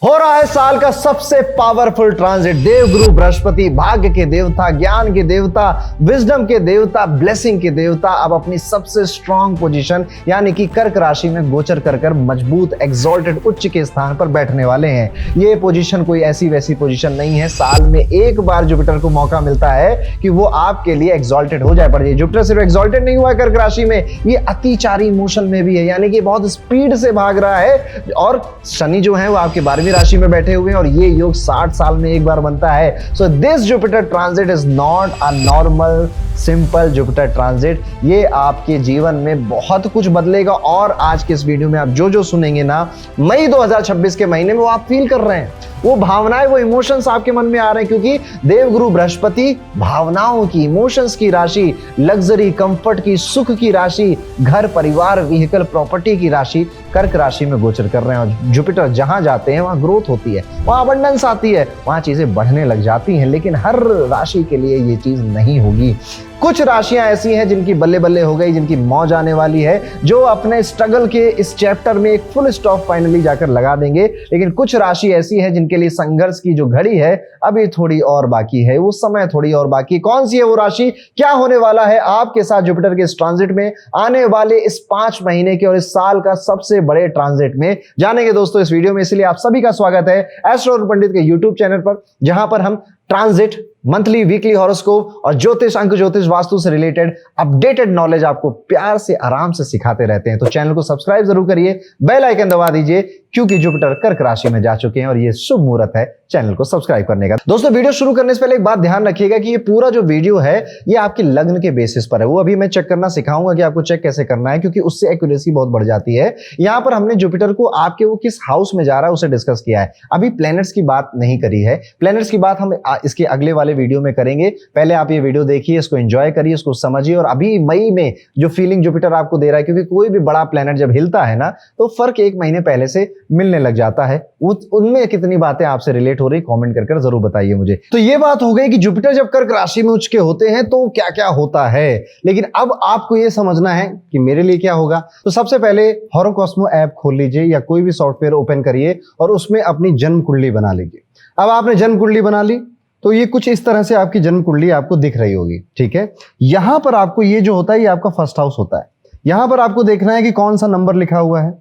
हो रहा है साल का सबसे पावरफुल ट्रांजिट। देवगुरु बृहस्पति, भाग्य के देवता, ज्ञान के देवता, विजडम के देवता, ब्लेसिंग के देवता अब अपनी सबसे स्ट्रांग पोजीशन यानी कि कर्क राशि में गोचर कर मजबूत एक्सॉल्टेड उच्च के स्थान पर बैठने वाले हैं। ये पोजीशन कोई ऐसी वैसी पोजीशन नहीं है। साल में एक बार जुपिटर को मौका मिलता है कि वो आपके लिए एक्सॉल्टेड हो जाए। पर ये जुपिटर सिर्फ एक्सॉल्टेड नहीं हुआ है कर्क राशि में, ये अतिचारी मोशन में भी है, यानी कि बहुत स्पीड से भाग रहा है। और शनि जो है वो आपके 12वीं राशि में बैठे हुए हैं और ये योग 60 साल में एक बार बनता है। So this Jupiter transit is not a normal simple Jupiter transit. ये आपके जीवन में बहुत कुछ बदलेगा और आज के इस वीडियो में आप जो जो सुनेंगे ना, मई 2026 के महीने में वो आप फील कर रहे हैं, वो भावनाएं, वो इमोशंस आपके मन में आ रहे हैं, क्योंकि देवगुरु बृहस्पति भावनाओं की, इमोशंस की राशि, लग्जरी, कंफर्ट की, सुख की राशि, घर, परिवार, व्हीकल, प्रॉपर्टी की राशि कर्क राशि में गोचर कर रहे हैं। और जुपिटर जहां जाते हैं वहां ग्रोथ होती है, वहां अबंडेंस आती है, वहां चीजें बढ़ने लग जाती हैं। लेकिन हर राशि के लिए ये चीज नहीं होगी। कुछ राशियां ऐसी हैं जिनकी बल्ले बल्ले हो गई, जिनकी मौज आने वाली है, जो अपने स्ट्रगल के इस चैप्टर में एक फुल स्टॉप फाइनली जाकर लगा देंगे। लेकिन कुछ राशि ऐसी है जिनके लिए संघर्ष की जो घड़ी है अभी थोड़ी और बाकी है, वो समय थोड़ी और बाकी। कौन सी है वो राशि, क्या होने वाला है आपके साथ जुपिटर के इस ट्रांजिट में, आने वाले इस 5 महीने के और इस साल का सबसे बड़े ट्रांजिट में जानेंगे दोस्तों इस वीडियो में। इसलिए आप सभी का स्वागत है एस्ट्रो पंडित के यूट्यूब चैनल पर, जहां पर हम ट्रांजिट, मंथली, वीकली हॉरोस्कोप और ज्योतिष, अंक ज्योतिष, वास्तु से रिलेटेड अपडेटेड नॉलेज आपको प्यार से, आराम से सिखाते रहते हैं। तो चैनल को सब्सक्राइब जरूर करिए, बेल आइकन दबा दीजिए, क्योंकि जुपिटर कर्क राशि में जा चुके हैं और ये शुभ मुहूर्त है चैनल को सब्सक्राइब करने का। दोस्तों वीडियो शुरू करने से पहले एक बात ध्यान रखिएगा कि ये पूरा जो वीडियो है ये आपकी लग्न के बेसिस पर है। वो अभी मैं चेक करना सिखाऊंगा कि आपको चेक कैसे करना है, क्योंकि उससे एक्यूरेसी बहुत बढ़ जाती है। यहां पर हमने जुपिटर को आपके वो किस हाउस में जा रहा है उसे डिस्कस किया है, अभी प्लैनेट्स की बात नहीं करी है। प्लैनेट्स की बात हम इसके अगले वाले वीडियो में करेंगे। पहले आप ये वीडियो देखिए, इसको एंजॉय करिए, इसको समझिए। और अभी मई में जो फीलिंग जुपिटर आपको दे रहा है, क्योंकि कोई भी बड़ा प्लैनेट जब हिलता है ना तो फर्क 1 महीने पहले से मिलने लग जाता है। उनमें कितनी बातें आपसे रिलेट हो रही, कमेंट कर जरूर बताइए मुझे। तो ये बात हो गई कि जुपिटर जब कर्क राशि में उच्च के होते हैं तो क्या क्या होता है। लेकिन अब आपको ये समझना है कि मेरे लिए क्या होगा। तो सबसे पहले हॉरोकॉस्मो ऐप खोल लीजिए या कोई भी सॉफ्टवेयर ओपन करिए और उसमें अपनी जन्म कुंडली बना लीजिए। अब आपने जन्म कुंडली बना ली तो ये कुछ इस तरह से आपकी जन्म कुंडली आपको दिख रही होगी, ठीक है। यहां पर आपको ये जो होता है ये आपका फर्स्ट हाउस होता है। यहां पर आपको देखना है कि कौन सा नंबर लिखा हुआ है।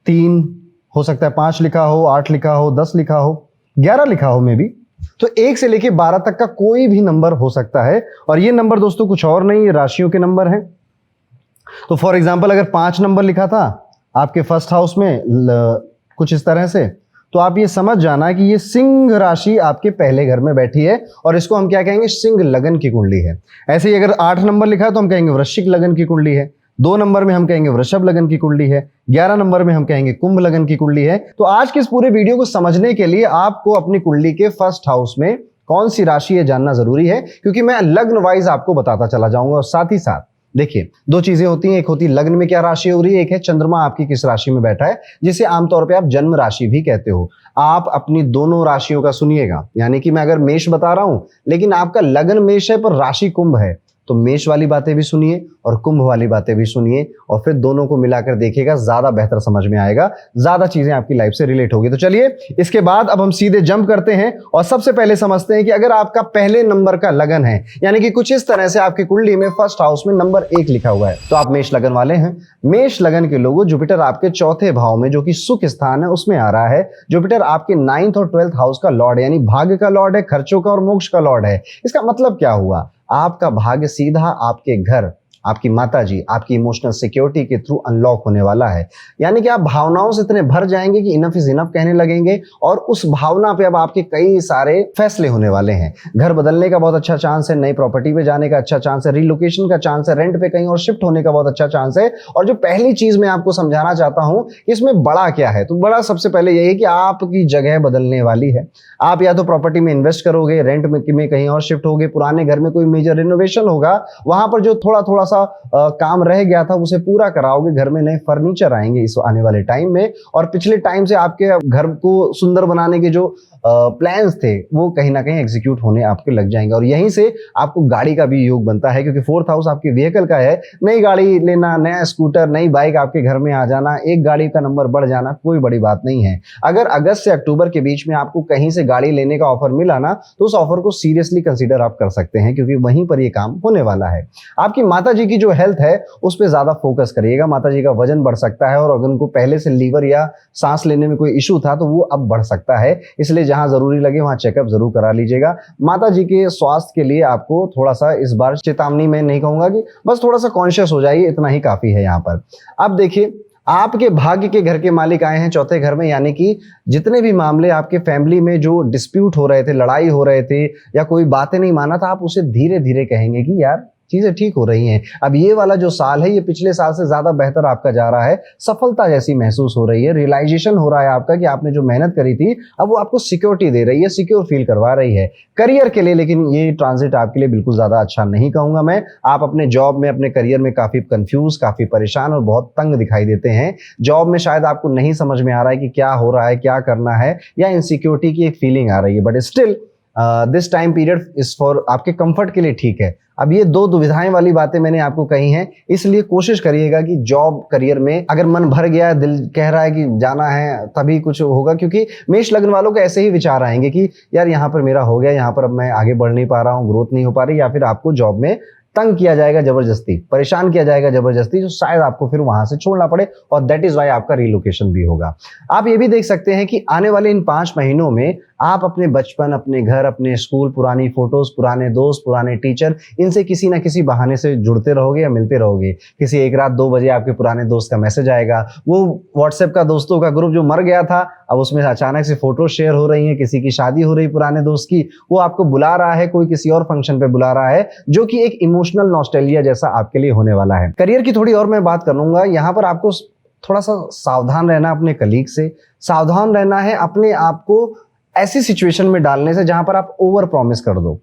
3 हो सकता है, 5 लिखा हो, 8 लिखा हो, 10 लिखा हो, 11 लिखा हो में भी। तो 1 से लेके 12 तक का कोई भी नंबर हो सकता है। और ये नंबर दोस्तों कुछ और नहीं, ये राशियों के नंबर हैं। तो फॉर एग्जाम्पल अगर 5 नंबर लिखा था आपके फर्स्ट हाउस में कुछ इस तरह से, तो आप ये समझ जाना कि ये सिंह राशि आपके पहले घर में बैठी है और इसको हम क्या कहेंगे, सिंह लगन की कुंडली है। ऐसे ही अगर 8 नंबर लिखा है तो हम कहेंगे वृश्चिक लगन की कुंडली है। 2 नंबर में हम कहेंगे वृषभ लगन की कुंडली है। 11 नंबर में हम कहेंगे कुंभ लगन की कुंडली है। तो आज के इस पूरे वीडियो को समझने के लिए आपको अपनी कुंडली के फर्स्ट हाउस में कौन सी राशि है जानना जरूरी है, क्योंकि मैं लग्न वाइज आपको बताता चला जाऊंगा। और साथ ही साथ देखिए 2 चीजें होती हैं, एक होती है लग्न में क्या राशि हो रही है, एक है चंद्रमा आपकी किस राशि में बैठा है, जिसे आमतौर पे आप जन्म राशि भी कहते हो। आप अपनी दोनों राशियों का सुनिएगा, यानी कि मैं अगर मेष बता रहा हूं लेकिन आपका लग्न मेष है पर राशि कुंभ है, तो मेष वाली बातें भी सुनिए और कुंभ वाली बातें भी सुनिए और फिर दोनों को मिलाकर देखिएगा, ज्यादा बेहतर समझ में आएगा, ज्यादा चीजें आपकी लाइफ से रिलेट होगी। तो चलिए इसके बाद अब हम सीधे जंप करते हैं और सबसे पहले समझते हैं कि अगर आपका पहले नंबर का लगन है, यानी कि कुछ इस तरह से आपकी कुंडली में फर्स्ट हाउस में नंबर 1 लिखा हुआ है, तो आप मेष लगन वाले हैं। मेष लगन के लोगों, जुपिटर आपके 4थे भाव में जो कि सुख स्थान है उसमें आ रहा है। जुपिटर आपके 9th और 12th हाउस का लॉर्ड है, यानी भाग्य का लॉर्ड है, खर्चों का और मोक्ष का लॉर्ड है। इसका मतलब क्या हुआ, आपका भाग्य सीधा आपके घर, आपकी माता जी, आपकी इमोशनल सिक्योरिटी के थ्रू अनलॉक होने वाला है। यानी कि आप भावनाओं से इतने भर जाएंगे कि इनफ इज इनफ कहने लगेंगे और उस भावना पे अब आपके कई सारे फैसले होने वाले हैं। घर बदलने का बहुत अच्छा चांस है, नई प्रॉपर्टी पे जाने का अच्छा चांस है, रिलोकेशन का चांस है, रेंट पे कहीं और शिफ्ट होने का बहुत अच्छा चांस है। और जो पहली चीज मैं आपको समझाना चाहता हूं इसमें बड़ा क्या है, तो बड़ा सबसे पहले यही है कि आपकी जगह बदलने वाली है। आप या तो प्रॉपर्टी में इन्वेस्ट करोगे, रेंट में कहीं और शिफ्ट होगे, पुराने घर में कोई मेजर रिनोवेशन होगा, वहां पर जो थोड़ा थोड़ा सा काम रह गया था उसे पूरा कराओगे, घर में नए फर्नीचर आएंगे इस आने वाले टाइम में, और पिछले टाइम से आपके घर को सुंदर बनाने के जो प्लान्स थे वो कहीं ना कहीं एग्जीक्यूट होने आपके लग जाएंगे। और यहीं से आपको गाड़ी का भी योग बनता है, क्योंकि फोर्थ हाउस आपकी व्हीकल का है। नई गाड़ी लेना, नया स्कूटर, नई बाइक आपके घर में आ जाना, एक गाड़ी का नंबर बढ़ जाना कोई बड़ी बात नहीं है। अगर अगस्त से अक्टूबर के बीच में आपको कहीं से गाड़ी लेने का ऑफर मिला ना, तो उस ऑफर को सीरियसली कंसीडर आप कर सकते हैं, क्योंकि वहीं पर ये काम होने वाला है। आपकी माता जी की जो हेल्थ है उस पर ज्यादा फोकस करिएगा। माता जी का वजन बढ़ सकता है, और अगर उनको पहले से लीवर या सांस लेने में कोई इशू था तो वो अब बढ़ सकता है, इसलिए जहां जरूरी लगे वहां चेकअप जरूर करा लीजिएगा। माता जी के स्वास्थ्य के लिए आपको थोड़ा सा इस बार चेतावनी मैं नहीं कहूंगा, कि बस थोड़ा सा कॉन्शियस हो जाइए, इतना ही काफी है यहाँ पर। अब देखिए, आपके भाग्य के घर के मालिक आए हैं चौथे घर में, यानी कि जितने भी मामले आपके फैमिली में जो डिस्प्यूट हो रहे थे, लड़ाई हो रहे थे, या कोई बातें नहीं माना था, आप उसे धीरे धीरे कहेंगे कि यार चीजें ठीक हो रही हैं। अब ये वाला जो साल है ये पिछले साल से ज्यादा बेहतर आपका जा रहा है, सफलता जैसी महसूस हो रही है, रियलाइजेशन हो रहा है आपका कि आपने जो मेहनत करी थी अब वो आपको सिक्योरिटी दे रही है, सिक्योर फील करवा रही है। करियर के लिए लेकिन ये ट्रांजिट आपके लिए बिल्कुल ज्यादा अच्छा नहीं कहूंगा मैं। आप अपने जॉब में, अपने करियर में काफी कंफ्यूज, काफी परेशान और बहुत तंग दिखाई देते हैं। जॉब में शायद आपको नहीं समझ में आ रहा है कि क्या हो रहा है, क्या करना है, या इनसिक्योरिटी की एक फीलिंग आ रही है, but still this time period is for आपके कंफर्ट के लिए ठीक है। अब ये दो दुविधाएं वाली बातें मैंने आपको कही हैं, इसलिए कोशिश करिएगा कि जॉब करियर में अगर मन भर गया, दिल कह रहा है कि जाना है, तभी कुछ होगा। क्योंकि मेष लग्न वालों के ऐसे ही विचार आएंगे कि यार यहाँ पर मेरा हो गया, यहाँ पर अब मैं आगे बढ़ नहीं पा रहा हूँ, ग्रोथ नहीं हो पा रही, या फिर आपको जॉब में तंग किया जाएगा जबरदस्ती, परेशान किया जाएगा जबरदस्ती, जो शायद आपको फिर वहां से छोड़ना पड़े, और दैट इज वाई आपका रिलोकेशन भी होगा। आप ये भी देख सकते हैं कि आने वाले इन 5 महीनों में आप अपने बचपन, अपने घर, अपने स्कूल, पुरानी फोटोज, पुराने दोस्त, पुराने टीचर, इनसे किसी ना किसी बहाने से जुड़ते रहोगे या मिलते रहोगे। किसी एक रात 2 बजे आपके पुराने दोस्त का मैसेज आएगा, वो व्हाट्सएप का दोस्तों का ग्रुप जो मर गया था, अब उसमें अचानक से फोटो शेयर हो रही है, किसी की शादी हो रही पुराने दोस्त की, वो आपको बुला रहा है, कोई किसी और फंक्शन पे बुला रहा है, जो कि एक इमोशनल नॉस्टैल्जिया जैसा आपके लिए होने वाला है। करियर की थोड़ी और मैं बात कर लूंगा। यहाँ पर आपको थोड़ा सा सावधान रहना, अपने कलीग से सावधान रहना है, अपने आप को ऐसी सिचुएशन में डालने से जहां पर आप ओवर प्रॉमिस कर दो।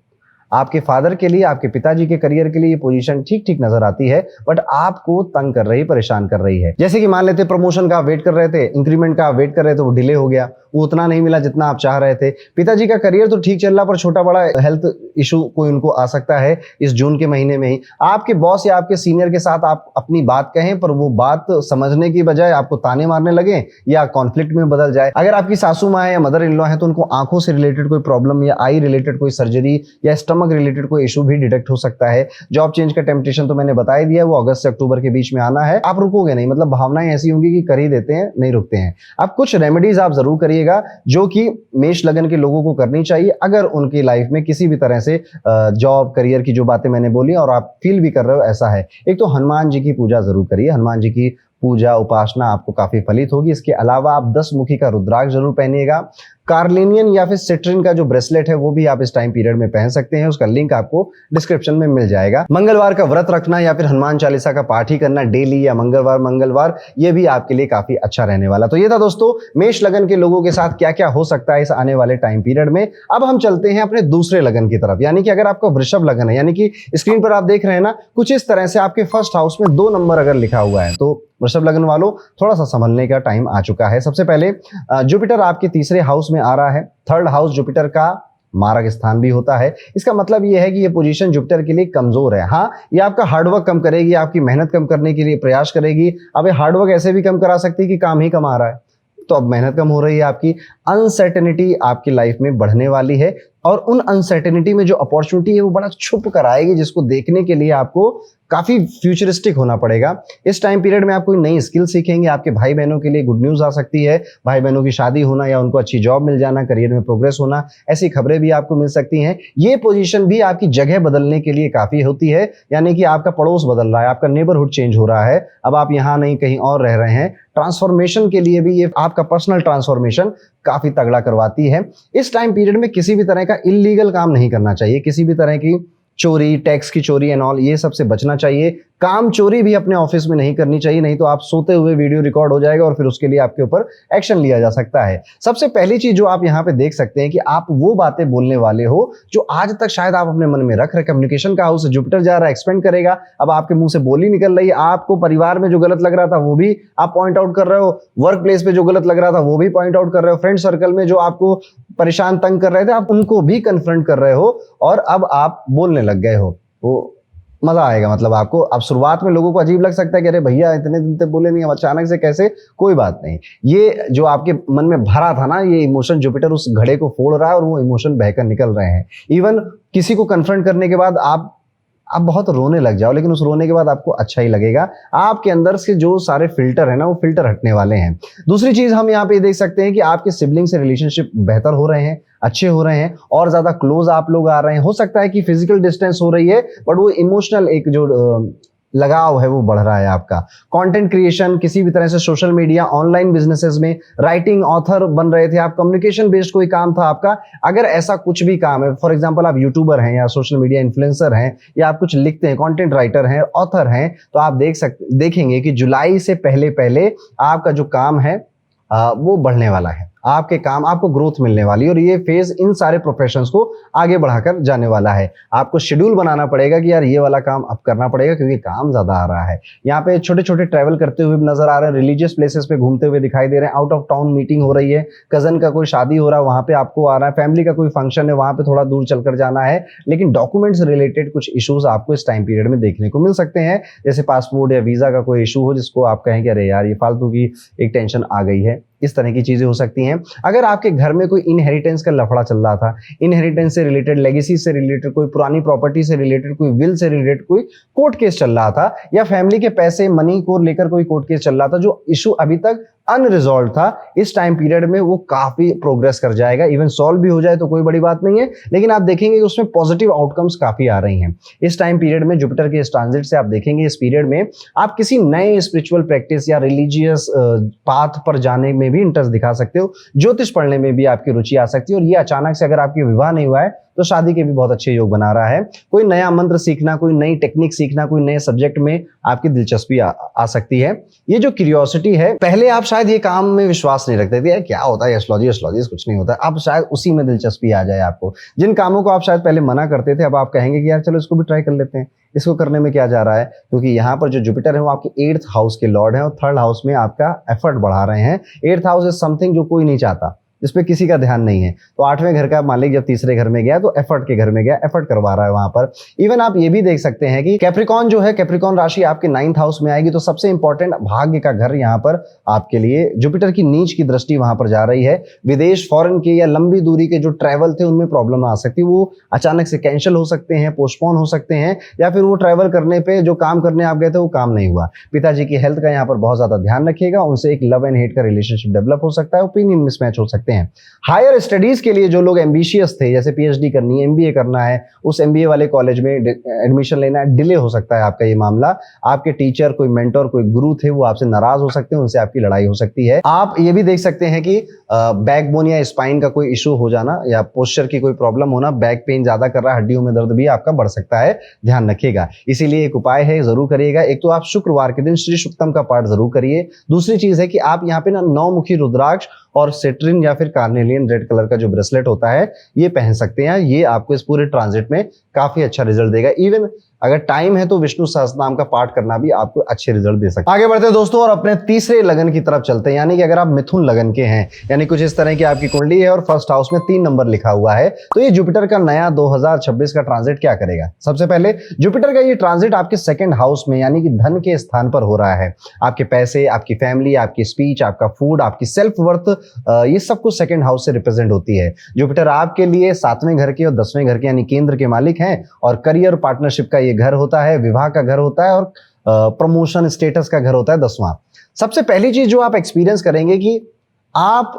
आपके फादर के लिए, आपके पिताजी के करियर के लिए ये पोजीशन ठीक ठीक नजर आती है, बट आपको तंग कर रही, परेशान कर रही है। जैसे कि मान लेते प्रमोशन का वेट कर रहे थे, इंक्रीमेंट का वेट कर रहे थे, वो डिले हो गया, वो उतना नहीं मिला जितना आप चाह रहे थे। पिताजी का करियर तो ठीक चल रहा, पर छोटा बड़ा हेल्थ इशू कोई उनको आ सकता है इस जून के महीने में ही। आपके बॉस या आपके सीनियर के साथ आप अपनी बात कहें, पर वो बात समझने की बजाय आपको ताने मारने लगे या कॉन्फ्लिक्ट में बदल जाए। अगर आपकी सासू माँ है या मदर इन लॉ है, तो उनको आंखों से रिलेटेड कोई प्रॉब्लम या आई रिलेटेड कोई सर्जरी या स्टमक रिलेटेड कोई इशू भी डिटेक्ट हो सकता है। जॉब चेंज का टेम्पटेशन तो मैंने बता ही दिया, वो अगस्त से अक्टूबर के बीच में आना है। आप रुकोगे नहीं, मतलब भावनाएं ऐसी होंगी कि कर ही देते हैं, नहीं रुकते हैं। अब कुछ रेमेडीज आप जरूर करिएगा जो कि मेष लगन के लोगों को करनी चाहिए, अगर उनकी लाइफ में किसी भी तरह से जॉब करियर की जो बातें मैंने बोली और आप फील भी कर रहे हो ऐसा है। एक तो हनुमान जी की पूजा जरूर करिए, हनुमान जी की पूजा उपासना आपको काफी फलित होगी। इसके अलावा आप 10 मुखी का रुद्राक्ष जरूर पहनिएगा। कार्लेनियन या फिर सिट्रिन का जो ब्रेसलेट है वो भी आप इस टाइम पीरियड में पहन सकते हैं, उसका लिंक आपको डिस्क्रिप्शन में मिल जाएगा। मंगलवार का व्रत रखना या फिर हनुमान चालीसा का पाठ ही करना डेली या मंगलवार, ये भी आपके लिए काफी अच्छा रहने वाला। तो ये था दोस्तों मेष लगन के लोगों के साथ क्या क्या हो सकता है इस आने वाले टाइम पीरियड में। अब हम चलते हैं अपने दूसरे लगन की तरफ, यानी कि अगर आपका वृषभ लगन है, यानी कि स्क्रीन पर आप देख रहे हैं ना, कुछ इस तरह से आपके फर्स्ट हाउस में 2 नंबर अगर लिखा हुआ है, तो वृषभ लगन वालों थोड़ा सा संभलने का टाइम आ चुका है। सबसे पहले जुपिटर आपके तीसरे हाउस में आ रहा है। थर्ड हाउस जुपिटर का मारक स्थान भी होता है। इसका मतलब यह है कि ये पोजीशन जुपिटर के लिए कमजोर है। हाँ, ये आपका हार्डवर्क कम करेगी, आपकी मेहनत कम करने के लिए प्रयास करेगी। अब ये हार्डवर्क ऐसे भी कम करा सकती है कि काम ही कम आ रहा है, तो अब मेहनत कम हो रही है आपकी। अनसर्टेनिटी आपकी लाइफ में बढ़ने वाली है, और उन अनसर्टेनिटी में जो अपॉर्चुनिटी है वो बड़ा छुप कर आएगी, जिसको देखने के लिए आपको काफी फ्यूचरिस्टिक होना पड़ेगा। इस टाइम पीरियड में आप कोई नई स्किल सीखेंगे, आपके भाई बहनों के लिए गुड न्यूज आ सकती है। भाई बहनों की शादी होना या उनको अच्छी जॉब मिल जाना, करियर में प्रोग्रेस होना, ऐसी खबरें भी आपको मिल सकती हैं। ये पोजीशन भी आपकी जगह बदलने के लिए काफी होती है, यानी कि आपका पड़ोस बदल रहा है, आपका नेबरहुड चेंज हो रहा है, अब आप यहाँ नहीं कहीं और रह रहे हैं। ट्रांसफॉर्मेशन के लिए भी ये आपका पर्सनल ट्रांसफॉर्मेशन काफी तगड़ा करवाती है। इस टाइम पीरियड में किसी भी तरह का इलीगल काम नहीं करना चाहिए, किसी भी तरह की चोरी, टैक्स की चोरी एंड ऑल, ये सबसे बचना चाहिए। काम चोरी भी अपने ऑफिस में नहीं करनी चाहिए, नहीं तो आप सोते हुए वीडियो रिकॉर्ड हो जाएगा और फिर उसके लिए आपके ऊपर एक्शन लिया जा सकता है। सबसे पहली चीज जो आप यहाँ पे देख सकते हैं कि आप वो बातें बोलने वाले हो जो आज तक शायद आप अपने मन में रख रहे। कम्युनिकेशन का हाउस जुपिटर जा रहा है, एक्सपेंड करेगा, अब आपके मुंह से बोली निकल रही है, आपको परिवार में जो गलत लग रहा था वो भी आप पॉइंट आउट कर रहे हो, वर्क प्लेस पे जो गलत लग रहा था वो भी पॉइंट आउट कर रहे हो, फ्रेंड सर्कल में जो आपको परेशान तंग कर रहे थे आप उनको भी कन्फ्रंट कर रहे हो और अब आप बोलने लग गए हो। वो मजा आएगा, मतलब आपको अब शुरुआत में लोगों को अजीब लग सकता है कि अरे भैया इतने दिन तक बोले नहीं, अब अचानक से कैसे, कोई बात नहीं। ये जो आपके मन में भरा था ना, ये इमोशन जुपिटर उस घड़े को फोड़ रहा है और वो इमोशन बहकर निकल रहे हैं। इवन किसी को कन्फ्रंट करने के बाद आप बहुत रोने लग जाओ, लेकिन उस रोने के बाद आपको अच्छा ही लगेगा। आपके अंदर से जो सारे फिल्टर है ना, वो फिल्टर हटने वाले हैं। दूसरी चीज हम यहाँ पे देख सकते हैं कि आपके सिबलिंग से रिलेशनशिप बेहतर हो रहे हैं, अच्छे हो रहे हैं और ज्यादा क्लोज आप लोग आ रहे हैं। हो सकता है कि फिजिकल डिस्टेंस हो रही है बट वो इमोशनल एक जो लगाव है वो बढ़ रहा है आपका। कंटेंट क्रिएशन, किसी भी तरह से सोशल मीडिया, ऑनलाइन बिजनेसेस में राइटिंग, ऑथर बन रहे थे आप, कम्युनिकेशन बेस्ड कोई काम था आपका, अगर ऐसा कुछ भी काम है, फॉर एग्जांपल आप यूट्यूबर हैं या सोशल मीडिया इन्फ्लुएंसर हैं या आप कुछ लिखते हैं, कंटेंट राइटर हैं, ऑथर हैं, तो आप देखेंगे कि जुलाई से पहले पहले आपका जो काम है वो बढ़ने वाला है। आपके काम, आपको ग्रोथ मिलने वाली है और ये फेज इन सारे प्रोफेशंस को आगे बढ़ाकर जाने वाला है। आपको शेड्यूल बनाना पड़ेगा कि यार ये वाला काम अब करना पड़ेगा क्योंकि काम ज्यादा आ रहा है। यहाँ पे छोटे छोटे ट्रैवल करते हुए नजर आ रहे हैं, रिलीजियस प्लेसेस पे घूमते हुए दिखाई दे रहे हैं, आउट ऑफ टाउन मीटिंग हो रही है, कजन का कोई शादी हो रहा है वहां पे आपको आ रहा है, फैमिली का कोई फंक्शन है वहां पे थोड़ा दूर चलकर जाना है। लेकिन डॉक्यूमेंट्स रिलेटेड कुछ इशूज आपको इस टाइम पीरियड में देखने को मिल सकते हैं, जैसे पासपोर्ट या वीजा का कोई इशू हो जिसको आप कहें कि अरे यार ये फालतू की एक टेंशन आ गई है। इस तरह की चीजें हो सकती हैं। अगर आपके घर में कोई इनहेरिटेंस का लफड़ा चल रहा था, इनहेरिटेंस से रिलेटेड, लेगेसी से रिलेटेड, कोई पुरानी प्रॉपर्टी से रिलेटेड, कोई विल से रिलेटेड कोई कोर्ट केस चल रहा था या फैमिली के पैसे मनी को लेकर कोई कोर्ट केस चल रहा था, जो इशू अभी तक अनरिजॉल्व था, इस टाइम पीरियड में वो काफी प्रोग्रेस कर जाएगा। इवन सॉल्व भी हो जाए तो कोई बड़ी बात नहीं है, लेकिन आप देखेंगे कि उसमें पॉजिटिव आउटकम्स काफी आ रही हैं इस टाइम पीरियड में। जुपिटर के इस ट्रांजिट से आप देखेंगे इस पीरियड में आप किसी नए स्पिरिचुअल प्रैक्टिस या रिलीजियस पाथ पर जाने में भी इंटरेस्ट दिखा सकते हो, ज्योतिष पढ़ने में भी आपकी रुचि आ सकती है। और ये अचानक से अगर आपकी विवाह नहीं हुआ है तो शादी के भी बहुत अच्छे योग बना रहा है। कोई नया मंत्र सीखना, कोई नई टेक्निक सीखना, कोई नए सब्जेक्ट में आपकी दिलचस्पी आ सकती है। ये जो क्यूरियोसिटी है, पहले आप शायद ये काम में विश्वास नहीं रखते थे, यार क्या होता है एस्ट्रोलॉजी कुछ नहीं होता, अब शायद उसी में दिलचस्पी आ जाए आपको। जिन कामों को आप शायद पहले मना करते थे अब आप कहेंगे कि यार चलो इसको भी ट्राई कर लेते हैं, इसको करने में क्या जा रहा है, क्योंकि यहाँ पर जो जुपिटर है वो आपके 8th हाउस के लॉर्ड है और 3rd हाउस में आपका एफर्ट बढ़ा रहे हैं। 8th हाउस इज समथिंग जो कोई नहीं चाहता, इस पे किसी का ध्यान नहीं है। तो 8वें घर का मालिक जब तीसरे घर में गया तो एफर्ट के घर में गया, एफर्ट करवा रहा है वहां पर। इवन आप ये भी देख सकते हैं कि कैप्रिकॉन जो है, कैप्रिकॉन राशि आपके 9th हाउस में आएगी, तो सबसे इंपॉर्टेंट भाग्य का घर यहाँ पर आपके लिए जुपिटर की नीच की दृष्टि वहां पर जा रही है। विदेश, फॉरेन के या लंबी दूरी के जो ट्रैवल थे उनमें प्रॉब्लम आ सकती है, वो अचानक से कैंसिल हो सकते हैं, पोस्टपोन हो सकते हैं, या फिर वो ट्रैवल करने पे जो काम करने आप गए थे वो काम नहीं हुआ। पिताजी की हेल्थ का यहाँ पर बहुत ज्यादा ध्यान रखिएगा, उनसे एक लव एंड हेट का रिलेशनशिप डेवलप हो सकता है, ओपिनियन मिसमैच हो सकते हैं। हायर स्टडीज के लिए जो लोग एम्बिशियस थे, जैसे पीएचडी करनी है, एमबीए करना है, उस एमबीए वाले कॉलेज में एडमिशन लेना है, डिले हो सकता है आपका ये मामला। आपके टीचर, कोई मेंटर, कोई गुरु थे वो आपसे नाराज हो सकते हैं, उनसे आपकी लड़ाई हो सकती है। आप ये भी देख सकते हैं कि बैकबोन या स्पाइन का कोई इशू हो जाना या पोस्चर की कोई प्रॉब्लम होना, बैक पेन ज्यादा कर रहा है, हड्डियों में दर्द भी आपका बढ़ सकता है, ध्यान रखिएगा। इसीलिए एक उपाय है, जरूर करिएगा। एक तो आप शुक्रवार के दिन श्री सुक्तम का पाठ जरूर करिए। दूसरी चीज है कि आप यहाँ पे ना 9 मुखी रुद्राक्ष और सिट्रिन या फिर कार्नेलियन रेड कलर का जो ब्रेसलेट होता है ये पहन सकते हैं। ये आपको इस पूरे ट्रांजिट में काफी अच्छा रिजल्ट देगा। इवन अगर टाइम है तो विष्णु सहस्त्रनाम का पाठ करना भी आपको अच्छे रिजल्ट दे सकता है। आगे बढ़ते हैं दोस्तों और अपने तीसरे लगन की तरफ चलते हैं, यानी कि अगर आप मिथुन लगन के हैं, यानी कुछ इस तरह की आपकी कुंडली है और 1st हाउस में 3 नंबर लिखा हुआ है, तो ये जुपिटर का नया 2026 का ट्रांजिट क्या करेगा। सबसे पहले जुपिटर का ये ट्रांजिट आपके 2nd हाउस में यानी कि धन के स्थान पर हो रहा है। आपके पैसे, आपकी फैमिली, आपकी स्पीच, आपका फूड, आपकी सेल्फ वर्थ, ये सब कुछ 2nd हाउस से रिप्रेजेंट होती है। जुपिटर आपके लिए 7वें घर के और 10वें घर के यानी केंद्र के मालिक हैं और करियर पार्टनरशिप का ये घर होता है, विवाह का घर होता है और प्रमोशन स्टेटस का घर होता है 10वां। सबसे पहली चीज जो आप एक्सपीरियंस करेंगे कि आप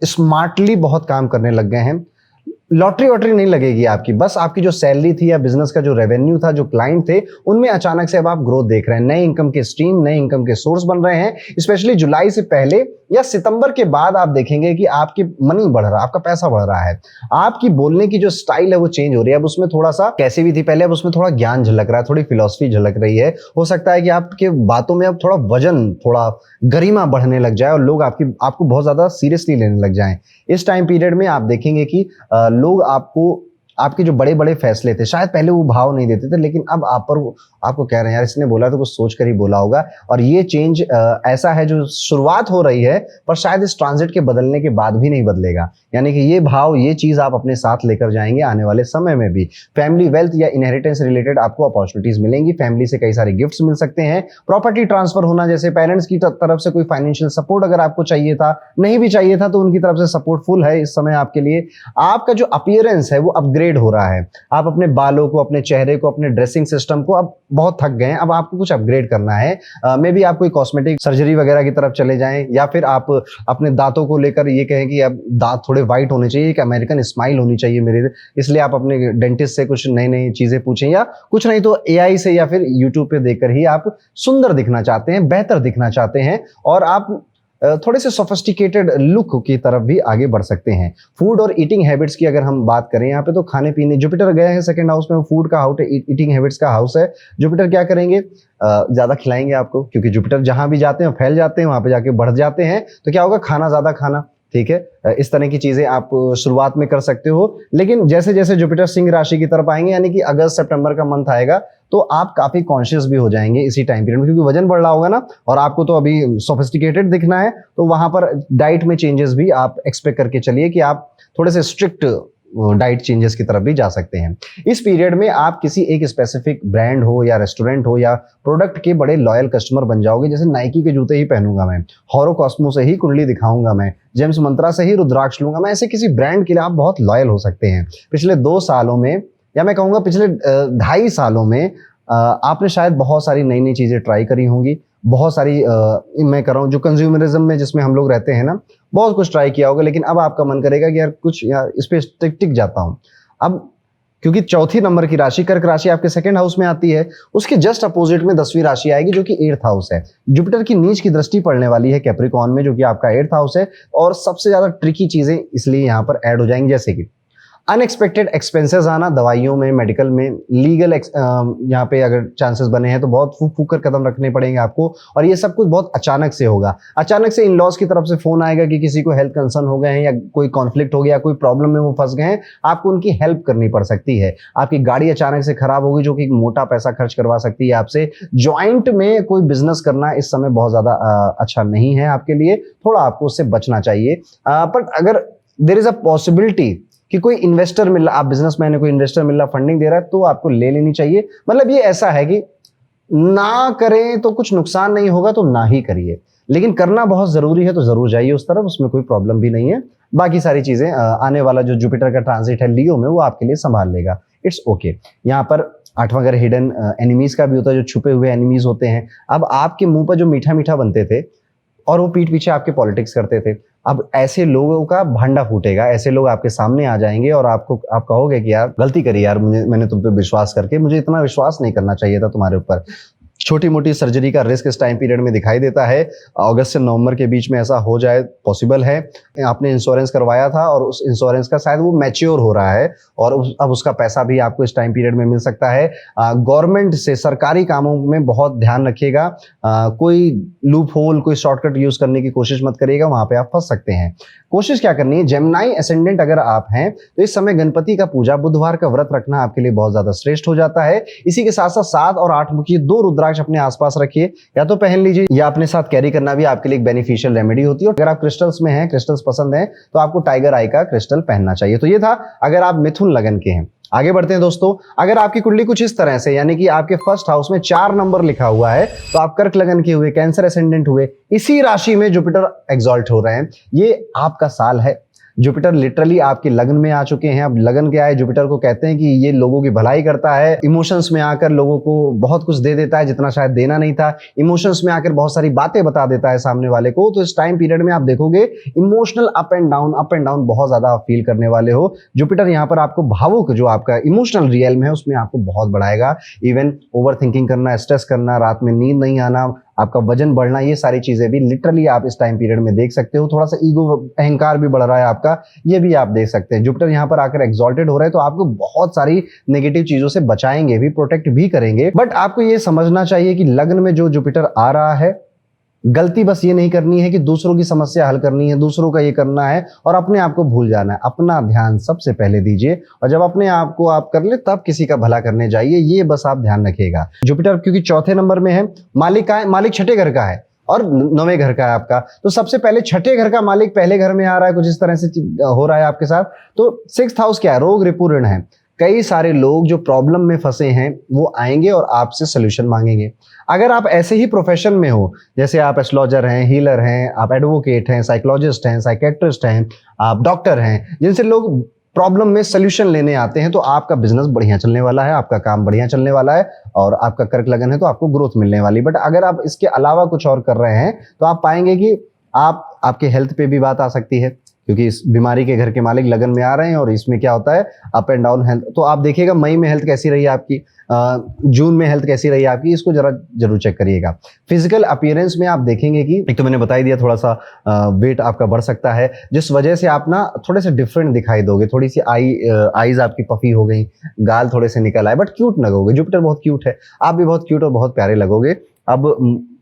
स्मार्टली बहुत काम करने लग गए हैं। लॉटरी वॉटरी नहीं लगेगी आपकी, बस आपकी जो सैलरी थी या बिजनेस का जो रेवेन्यू था, जो क्लाइंट थे, उनमें अचानक से अब आप ग्रोथ देख रहे हैं, नए इनकम के स्ट्रीम, नए इनकम के सोर्स बन रहे हैं। स्पेशली जुलाई से पहले या सितंबर के बाद आप देखेंगे कि आपकी मनी बढ़ रहा है, आपका पैसा बढ़ रहा है, आपकी बोलने की जो स्टाइल है वो चेंज हो रही है। अब उसमें थोड़ा सा कैसी भी थी पहले, अब उसमें थोड़ा ज्ञान झलक रहा है, थोड़ी फिलॉसफी झलक रही है। हो सकता है कि आपके बातों में अब थोड़ा वजन, थोड़ा गरिमा बढ़ने लग जाए और लोग आपको बहुत ज्यादा सीरियसली लेने लग जाएं। इस टाइम पीरियड में आप देखेंगे कि लोग आपके जो बड़े बड़े फैसले थे, शायद पहले वो भाव नहीं देते थे, लेकिन अब आपको कह रहे हैं यार इसने बोला तो कुछ सोच कर ही बोला होगा। और ये चेंज ऐसा है जो शुरुआत हो रही है, पर शायद इस ट्रांजिट के बदलने के बाद भी नहीं बदलेगा। यानी कि ये भाव, ये चीज आप अपने साथ लेकर जाएंगे आने वाले समय में भी। फैमिली वेल्थ या इनहेरिटेंस रिलेटेड आपको अपॉर्चुनिटीज मिलेंगी, फैमिली से कई सारे गिफ्ट्स मिल सकते हैं, प्रॉपर्टी ट्रांसफर होना, जैसे पेरेंट्स की तरफ से कोई फाइनेंशियल सपोर्ट अगर आपको चाहिए था, नहीं भी चाहिए था, तो उनकी तरफ से सपोर्ट फुल है इस समय आपके लिए। आपका जो अपीयरेंस है वो अपग्रेड हो रहा है, आप अपने बालों को, अपने चेहरे को, अपने ड्रेसिंग सिस्टम को अब बहुत थक गए हैं, अब आपको कुछ अपग्रेड करना है। मे बी आप कोई कॉस्मेटिक सर्जरी वगैरह की तरफ चले जाएं, या फिर आप अपने दांतों को लेकर ये कहें कि अब दांत थोड़े व्हाइट होने चाहिए, एक अमेरिकन स्माइल होनी चाहिए मेरे, इसलिए आप अपने डेंटिस्ट से कुछ नई नई चीजें पूछें, या कुछ नहीं तो एआई से या फिर यूट्यूब पे देखकर ही आप सुंदर दिखना चाहते हैं, बेहतर दिखना चाहते हैं, और आप थोड़े से सोफिस्टिकेटेड लुक की तरफ भी आगे बढ़ सकते हैं। फूड और ईटिंग हैबिट्स की अगर हम बात करें, यहाँ पे तो खाने पीने, जुपिटर गए हैं सेकंड हाउस में, फूड का हाउस है, ईटिंग हैबिट्स का हाउस है। जुपिटर क्या करेंगे, ज्यादा खिलाएंगे आपको, क्योंकि जुपिटर जहां भी जाते हैं फैल जाते हैं, वहां पे जाके बढ़ जाते हैं, तो क्या होगा, खाना ज्यादा खाना, ठीक है। इस तरह की चीजें आप शुरुआत में कर सकते हो, लेकिन जैसे जैसे जुपिटर सिंह राशि की तरफ आएंगे, यानी कि अगस्त सितंबर का मंथ आएगा, तो आप काफी कॉन्शियस भी हो जाएंगे इसी टाइम पीरियड में, क्योंकि वजन बढ़ रहा होगा ना, और आपको तो अभी सोफिस्टिकेटेड दिखना है, तो वहां पर डाइट में चेंजेस भी आप एक्सपेक्ट करके चलिए कि आप थोड़े से स्ट्रिक्ट डाइट चेंजेस की तरफ भी जा सकते हैं। इस पीरियड में आप किसी एक स्पेसिफिक ब्रांड हो या रेस्टोरेंट हो या प्रोडक्ट के बड़े लॉयल कस्टमर बन जाओगे। जैसे नाइकी के जूते ही पहनूंगा मैं, हॉरो कॉस्मो से ही कुंडली दिखाऊंगा मैं, जेम्स मंत्रा से ही रुद्राक्ष लूंगा मैं, ऐसे किसी ब्रांड के लिए आप बहुत लॉयल हो सकते हैं। पिछले 2 सालों में, या मैं कहूँगा पिछले 2.5 सालों में, आपने शायद बहुत सारी नई नई चीजें ट्राई करी होंगी, बहुत सारी मैं कर रहा हूँ जो कंज्यूमरिज्म में जिसमें हम लोग रहते हैं ना, बहुत कुछ ट्राई किया होगा, लेकिन अब आपका मन करेगा कि यार कुछ यार इस पे टिक जाता हूँ। अब क्योंकि चौथी नंबर की राशि कर्क राशि आपके सेकंड हाउस में आती है, उसके जस्ट अपोजिट में 10वीं राशि आएगी जो कि 8th हाउस है। जुपिटर की नीच की दृष्टि पड़ने वाली है कैप्रिकॉर्न में, जो कि आपका 8th हाउस है, और सबसे ज्यादा ट्रिकी चीजें इसलिए यहाँ पर ऐड हो जाएंगी, जैसे कि अनएक्सपेक्टेड एक्सपेंसेस आना, दवाइयों में, मेडिकल में, लीगल यहाँ पे अगर चांसेस बने हैं तो बहुत फूक फूक कर कदम रखने पड़ेंगे आपको, और ये सब कुछ बहुत अचानक से होगा। अचानक से इन लॉज की तरफ से फोन आएगा कि किसी को हेल्थ कंसर्न हो गए हैं, या कोई कॉन्फ्लिक्ट हो गया, कोई प्रॉब्लम में वो फंस गए हैं, आपको उनकी हेल्प करनी पड़ सकती है। आपकी गाड़ी अचानक से खराब होगी जो कि मोटा पैसा खर्च करवा सकती है आपसे। ज्वाइंट में कोई बिजनेस करना इस समय बहुत ज्यादा अच्छा नहीं है आपके लिए, थोड़ा आपको उससे बचना चाहिए। बट अगर देयर इज अ पॉसिबिलिटी कि कोई इन्वेस्टर मिल रहा, आप बिजनेसमैन है, कोई इन्वेस्टर मिल रहा, फंडिंग दे रहा है, तो आपको ले लेनी चाहिए। मतलब ये ऐसा है कि ना करें तो कुछ नुकसान नहीं होगा, तो ना ही करिए, लेकिन करना बहुत जरूरी है तो जरूर जाइए उस तरफ, उसमें कोई प्रॉब्लम भी नहीं है। बाकी सारी चीजें आने वाला जो जुपिटर का ट्रांजिट है लियो में, वो आपके लिए संभाल लेगा, इट्स ओके। यहाँ पर 8वां घर हिडन एनिमीज का भी होता है, जो छुपे हुए एनिमीज होते हैं। अब आपके मुंह पर जो मीठा मीठा बनते थे और वो पीठ पीछे आपके पॉलिटिक्स करते थे, अब ऐसे लोगों का भांडा फूटेगा, ऐसे लोग आपके सामने आ जाएंगे और आप कहोगे कि यार गलती करी यार, मैंने तुम पे विश्वास करके, मुझे इतना विश्वास नहीं करना चाहिए था तुम्हारे ऊपर। छोटी मोटी सर्जरी का रिस्क इस टाइम पीरियड में दिखाई देता है। अगस्त से नवंबर के बीच में ऐसा हो जाए, पॉसिबल है। आपने इंश्योरेंस करवाया था और उस इंश्योरेंस का शायद वो मैच्योर हो रहा है, और अब उसका पैसा भी आपको इस टाइम पीरियड में मिल सकता है। गवर्नमेंट से, सरकारी कामों में बहुत ध्यान रखिएगा, कोई लूप होल, कोई शॉर्टकट यूज करने की कोशिश मत करिएगा, वहां पे आप फंस सकते हैं। कोशिश क्या करनी है, जेमिनी एसेंडेंट अगर आप हैं तो इस समय गणपति का पूजा, बुधवार का व्रत रखना आपके लिए बहुत ज्यादा श्रेष्ठ हो जाता है। इसी के साथ साथ 7 और 8 मुखी 2 रुद्राक्ष अपने आसपास रखिए, या तो पहन लीजिए या अपने साथ कैरी करना भी आपके लिए एक बेनिफिशियल रेमेडी होती है। अगर आप क्रिस्टल्स में हैं, क्रिस्टल्स पसंद हैं, तो आपको टाइगर आई का क्रिस्टल पहनना चाहिए। तो ये था अगर आप मिथुन लगन के हैं। आगे बढ़ते हैं दोस्तों। अगर आपकी कुंडली कुछ इस तरह से, यानी कि आपके फर्स्ट हाउस में 4 नंबर लिखा हुआ है, तो आप कर्क लगन के हुए, कैंसर एसेंडेंट हुए, इसी राशि में जुपिटर एग्जॉल्ट हो रहे हैं, ये आपका साल है। जुपिटर लिटरली आपके लगन में आ चुके हैं। अब लगन क्या है, जुपिटर को कहते हैं कि ये लोगों की भलाई करता है, इमोशंस में आकर लोगों को बहुत कुछ दे देता है जितना शायद देना नहीं था, इमोशंस में आकर बहुत सारी बातें बता देता है सामने वाले को। तो इस टाइम पीरियड में आप देखोगे इमोशनल अप एंड डाउन बहुत ज्यादा आप फील करने वाले हो। जुपिटर यहाँ पर आपको भावुक, जो आपका इमोशनल रियल्म है उसमें आपको बहुत बढ़ाएगा। इवन ओवर थिंकिंग करना, स्ट्रेस करना, रात में नींद नहीं आना, आपका वजन बढ़ना, ये सारी चीजें भी लिटरली आप इस टाइम पीरियड में देख सकते हो। थोड़ा सा ईगो, अहंकार भी बढ़ रहा है आपका, ये भी आप देख सकते हैं। जुपिटर यहाँ पर आकर एक्सॉल्टेड हो रहा है तो आपको बहुत सारी नेगेटिव चीजों से बचाएंगे भी, प्रोटेक्ट भी करेंगे। बट आपको ये समझना चाहिए कि लग्न में जो जुपिटर आ रहा है, गलती बस ये नहीं करनी है कि दूसरों की समस्या हल करनी है, दूसरों का ये करना है और अपने आप को भूल जाना है। अपना ध्यान सबसे पहले दीजिए और जब अपने आप को आप कर ले तब किसी का भला करने जाइए, ये बस आप ध्यान रखिएगा। जुपिटर क्योंकि चौथे नंबर में है, मालिक का है, मालिक छठे घर का है और 9वें घर का है आपका। तो सबसे पहले छठे घर का मालिक पहले घर में आ रहा है, कुछ इस तरह से हो रहा है आपके साथ। तो 6th हाउस क्या है, रोग, रिपु, ऋण है। कई सारे लोग जो प्रॉब्लम में फंसे हैं वो आएंगे और आपसे सोल्यूशन मांगेंगे। अगर आप ऐसे ही प्रोफेशन में हो, जैसे आप एस्ट्रोलॉजर हैं, हीलर हैं, आप एडवोकेट हैं, साइकोलॉजिस्ट हैं, साइकेट्रिस्ट हैं, आप डॉक्टर हैं, जिनसे लोग प्रॉब्लम में सोल्यूशन लेने आते हैं, तो आपका बिजनेस बढ़िया चलने वाला है, आपका काम बढ़िया चलने वाला है और आपका कर्क लगन है तो आपको ग्रोथ मिलने वाली। बट अगर आप इसके अलावा कुछ और कर रहे हैं तो आप पाएंगे कि आपके हेल्थ पे भी बात आ सकती है, क्योंकि इस बीमारी के घर के मालिक लगन में आ रहे हैं और इसमें क्या होता है, अप एंड डाउन हेल्थ। तो आप देखिएगा मई में हेल्थ कैसी रही आपकी, जून में हेल्थ कैसी रही आपकी, इसको जरूर चेक करिएगा। फिजिकल अपीयरेंस में आप देखेंगे कि एक तो मैंने बता ही दिया, थोड़ा सा वेट आपका बढ़ सकता है, जिस वजह से आप ना थोड़े से डिफरेंट दिखाई दोगे। थोड़ी सी आईज आपकी पफी हो गई, गाल थोड़े से निकल आए, बट क्यूट लगोगे। जुपिटर बहुत क्यूट है, आप भी बहुत क्यूट और बहुत प्यारे लगोगे। अब